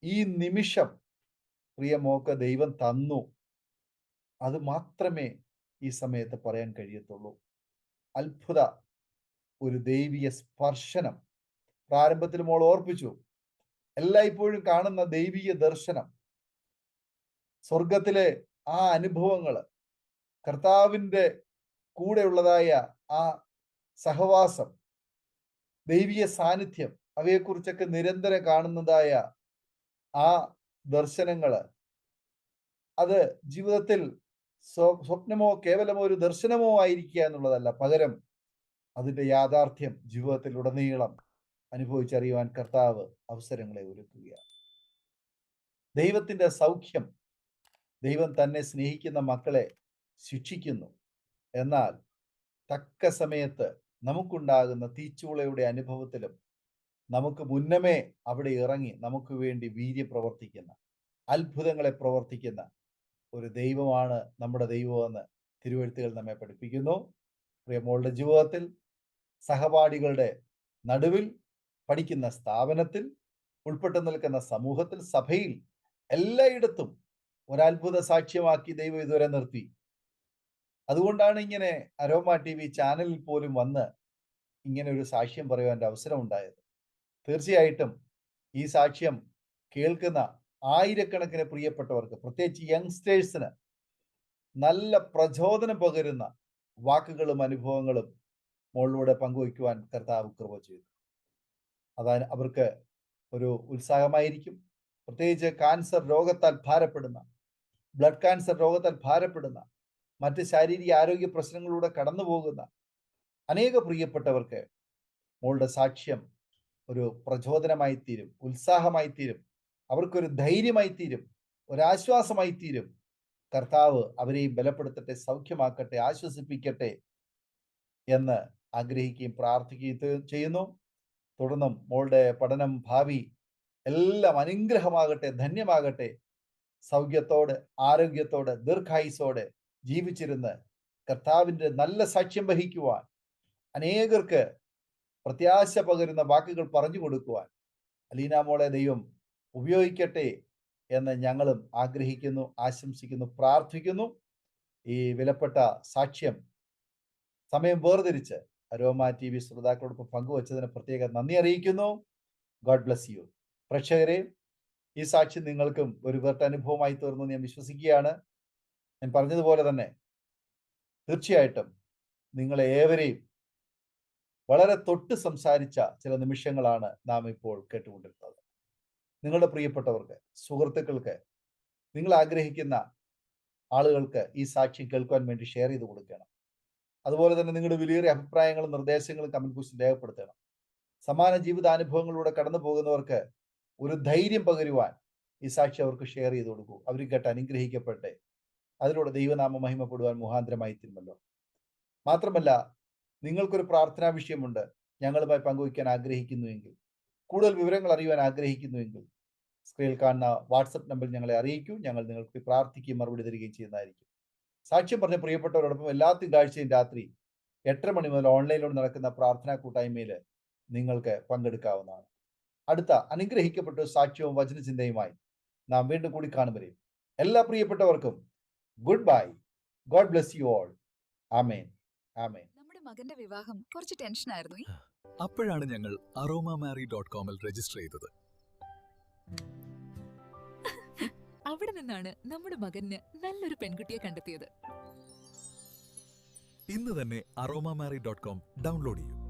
ഈ നിമിഷം പ്രിയ മോക്ക് ദൈവം തന്നു. അത് മാത്രമേ ഈ സമയത്ത് പറയാൻ കഴിയത്തുള്ളൂ. അത്ഭുത ഒരു ദൈവിക സ്പർശനം പ്രാരംഭത്തിൽ മോൾ ഓർപ്പിച്ചു. എല്ലായ്പ്പോഴും കാണുന്ന ദൈവിക ദർശനം, സ്വർഗത്തിലെ ആ അനുഭവങ്ങൾ, കർത്താവിൻ്റെ കൂടെയുള്ളതായ ആ സഹവാസം, ദൈവിക സാന്നിധ്യം, അവയെക്കുറിച്ചൊക്കെ നിരന്തരം കാണുന്നതായ ആ ദർശനങ്ങൾ, അത് ജീവിതത്തിൽ സ്വപ്നമോ കേവലമോ ഒരു ദർശനമോ ആയിരിക്കുക എന്നുള്ളതല്ല, പകരം അതിൻ്റെ യാഥാർത്ഥ്യം ജീവിതത്തിൽ ഉടനീളം അനുഭവിച്ചറിയുവാൻ കർത്താവ് അവസരങ്ങളെ ഒരുക്കുകയാണ്. ദൈവത്തിൻ്റെ സൗഖ്യം, ദൈവം തന്നെ സ്നേഹിക്കുന്ന മക്കളെ ശിക്ഷിക്കുന്നു. എന്നാൽ തക്ക സമയത്ത് നമുക്കുണ്ടാകുന്ന തീച്ചൂളയുടെ അനുഭവത്തിലും നമുക്ക് മുന്നമേ അവിടെ ഇറങ്ങി നമുക്ക് വേണ്ടി വീര്യം പ്രവർത്തിക്കുന്ന, അത്ഭുതങ്ങളെ പ്രവർത്തിക്കുന്ന ഒരു ദൈവമാണ് നമ്മുടെ ദൈവമെന്ന് തിരുവെഴുത്തുകൾ നമ്മെ പഠിപ്പിക്കുന്നു. പ്രിയമോളുടെ ജീവിതത്തിൽ, സഹപാഠികളുടെ നടുവിൽ, പഠിക്കുന്ന സ്ഥാപനത്തിൽ, ഉൾപ്പെട്ടു നിൽക്കുന്ന സമൂഹത്തിൽ, സഭയിൽ, എല്ലായിടത്തും ഒരത്ഭുത സാക്ഷ്യമാക്കി ദൈവം ഇതുവരെ നിർത്തി. അതുകൊണ്ടാണ് ഇങ്ങനെ അരോമ TV ചാനലിൽ പോലും വന്ന് ഇങ്ങനെ ഒരു സാക്ഷ്യം പറയുവാൻ അവസരം ഉണ്ടായത്. തീർച്ചയായിട്ടും ഈ സാക്ഷ്യം കേൾക്കുന്ന ആയിരക്കണക്കിന് പ്രിയപ്പെട്ടവർക്ക്, പ്രത്യേകിച്ച് യങ്സ്റ്റേഴ്സിന് നല്ല പ്രചോദനം പകരുന്ന വാക്കുകളും അനുഭവങ്ങളും മോളിലൂടെ പങ്കുവയ്ക്കുവാൻ കർത്താവ് കൃപ ചെയ്തു. അതാണ് അവർക്ക് ഒരു ഉത്സാഹമായിരിക്കും. പ്രത്യേകിച്ച് കാൻസർ രോഗത്താൽ ഭാരപ്പെടുന്ന, ബ്ലഡ് ക്യാൻസർ രോഗത്താൽ ഭാരപ്പെടുന്ന, മറ്റ് ശാരീരിക ആരോഗ്യ പ്രശ്നങ്ങളിലൂടെ കടന്നു പോകുന്ന അനേക പ്രിയപ്പെട്ടവർക്ക് മോളുടെ സാക്ഷ്യം ഒരു പ്രചോദനമായി തീരും, ഉത്സാഹമായി തീരും, അവർക്കൊരു ധൈര്യമായി തീരും, ഒരാശ്വാസമായി തീരും. കർത്താവ് അവരെയും ബലപ്പെടുത്തട്ടെ, സൗഖ്യമാക്കട്ടെ, ആശ്വസിപ്പിക്കട്ടെ എന്ന് ആഗ്രഹിക്കുകയും പ്രാർത്ഥിക്കുകയും ചെയ്യുന്നു. തുടർന്നും മോളുടെ പഠനം, ഭാവി എല്ലാം അനുഗ്രഹമാകട്ടെ, ധന്യമാകട്ടെ. സൗഖ്യത്തോടെ, ആരോഗ്യത്തോടെ, ദീർഘായുസോടെ ജീവിച്ചിരുന്ന് കർത്താവിൻ്റെ നല്ല സാക്ഷ്യം വഹിക്കുവാൻ, അനേകർക്ക് പ്രത്യാശ പകരുന്ന വാക്കുകൾ പറഞ്ഞു കൊടുക്കുവാൻ അലീന മോളെ ദൈവം ഉപയോഗിക്കട്ടെ എന്ന് ഞങ്ങളും ആഗ്രഹിക്കുന്നു, ആശംസിക്കുന്നു, പ്രാർത്ഥിക്കുന്നു. ഈ വിലപ്പെട്ട സാക്ഷ്യം സമയം വേർതിരിച്ച് അരോമ TV ശ്രോതാക്കളോടൊപ്പം പങ്കുവച്ചതിന് പ്രത്യേക നന്ദി അറിയിക്കുന്നു. God bless you. പ്രേക്ഷകരെ, ഈ സാക്ഷ്യം നിങ്ങൾക്കും ഒരു വേറിട്ട അനുഭവമായി തീർന്നു ഞാൻ വിശ്വസിക്കുകയാണ്. ഞാൻ പറഞ്ഞതുപോലെ തന്നെ തീർച്ചയായിട്ടും നിങ്ങളെ ഏവരെയും വളരെ തൊട്ട് സംസാരിച്ച ചില നിമിഷങ്ങളാണ് നാം ഇപ്പോൾ കേട്ടുകൊണ്ടിരുന്നത്. നിങ്ങളുടെ പ്രിയപ്പെട്ടവർക്ക്, സുഹൃത്തുക്കൾക്ക്, നിങ്ങൾ ആഗ്രഹിക്കുന്ന ആളുകൾക്ക് ഈ സാക്ഷ്യം കേൾക്കുവാൻ വേണ്ടി ഷെയർ ചെയ്ത് കൊടുക്കണം. അതുപോലെ തന്നെ നിങ്ങളുടെ വിലയേറിയ അഭിപ്രായങ്ങളും നിർദ്ദേശങ്ങളും കമന്റ് ബോക്സിൽ രേഖപ്പെടുത്തണം. സമാന ജീവിതാനുഭവങ്ങളിലൂടെ കടന്നു പോകുന്നവർക്ക് ഒരു ധൈര്യം പകരുവാൻ ഈ സാക്ഷി അവർക്ക് ഷെയർ ചെയ്ത് കൊടുക്കൂ. അവർ കേട്ട് അനുഗ്രഹിക്കട്ടെ. അതിലൂടെ ദൈവനാമം മഹിമപ്പെടുവാൻ മുഖാന്തരമായി തീരുമല്ലോ. മാത്രമല്ല, നിങ്ങൾക്കൊരു പ്രാർത്ഥനാ വിഷയമുണ്ട്, ഞങ്ങളുമായി പങ്കുവയ്ക്കാൻ ആഗ്രഹിക്കുന്നുവെങ്കിൽ, കൂടുതൽ വിവരങ്ങൾ അറിയുവാൻ ആഗ്രഹിക്കുന്നുവെങ്കിൽ, സ്ക്രീനിൽ കാണുന്ന വാട്സപ്പ് നമ്പറിൽ ഞങ്ങളെ അറിയിക്കൂ. ഞങ്ങൾ നിങ്ങൾക്ക് പ്രാർത്ഥിക്കുകയും മറുപടി തരികയും ചെയ്യുന്നതായിരിക്കും. സാക്ഷ്യം പറഞ്ഞ പ്രിയപ്പെട്ടവരോടൊപ്പം എല്ലാ തിങ്കളാഴ്ചയും രാത്രി 8:30 മണി മുതൽ ഓൺലൈനിലൂടെ നടക്കുന്ന പ്രാർത്ഥനാ കൂട്ടായ്മയിൽ നിങ്ങൾക്ക് പങ്കെടുക്കാവുന്നതാണ്. അടുത്ത അനുഗ്രഹിക്കപ്പെട്ട സാക്ഷ്യവും വചനചിന്തയുമായി നാം വീണ്ടും കൂടി കാണുവരെയും എല്ലാ പ്രിയപ്പെട്ടവർക്കും good bye. God bless you all. ആമേൻ. ആമേൻ. നമ്മുടെ മകന്റെ വിവാഹം കുറച്ച് ടെൻഷനായിരുന്നു. അപ്പോഴാണ് ഞങ്ങൾ aromamary.com രജിസ്റ്റർ ചെയ്തത്. അവിടെ നിന്നാണ് നമ്മുടെ മകന് നല്ലൊരു പെൺകുട്ടിയെ കണ്ടെത്തിയത്. ഇന്ന് തന്നെ aromamary.com ഡൗൺലോഡ് ചെയ്യൂ.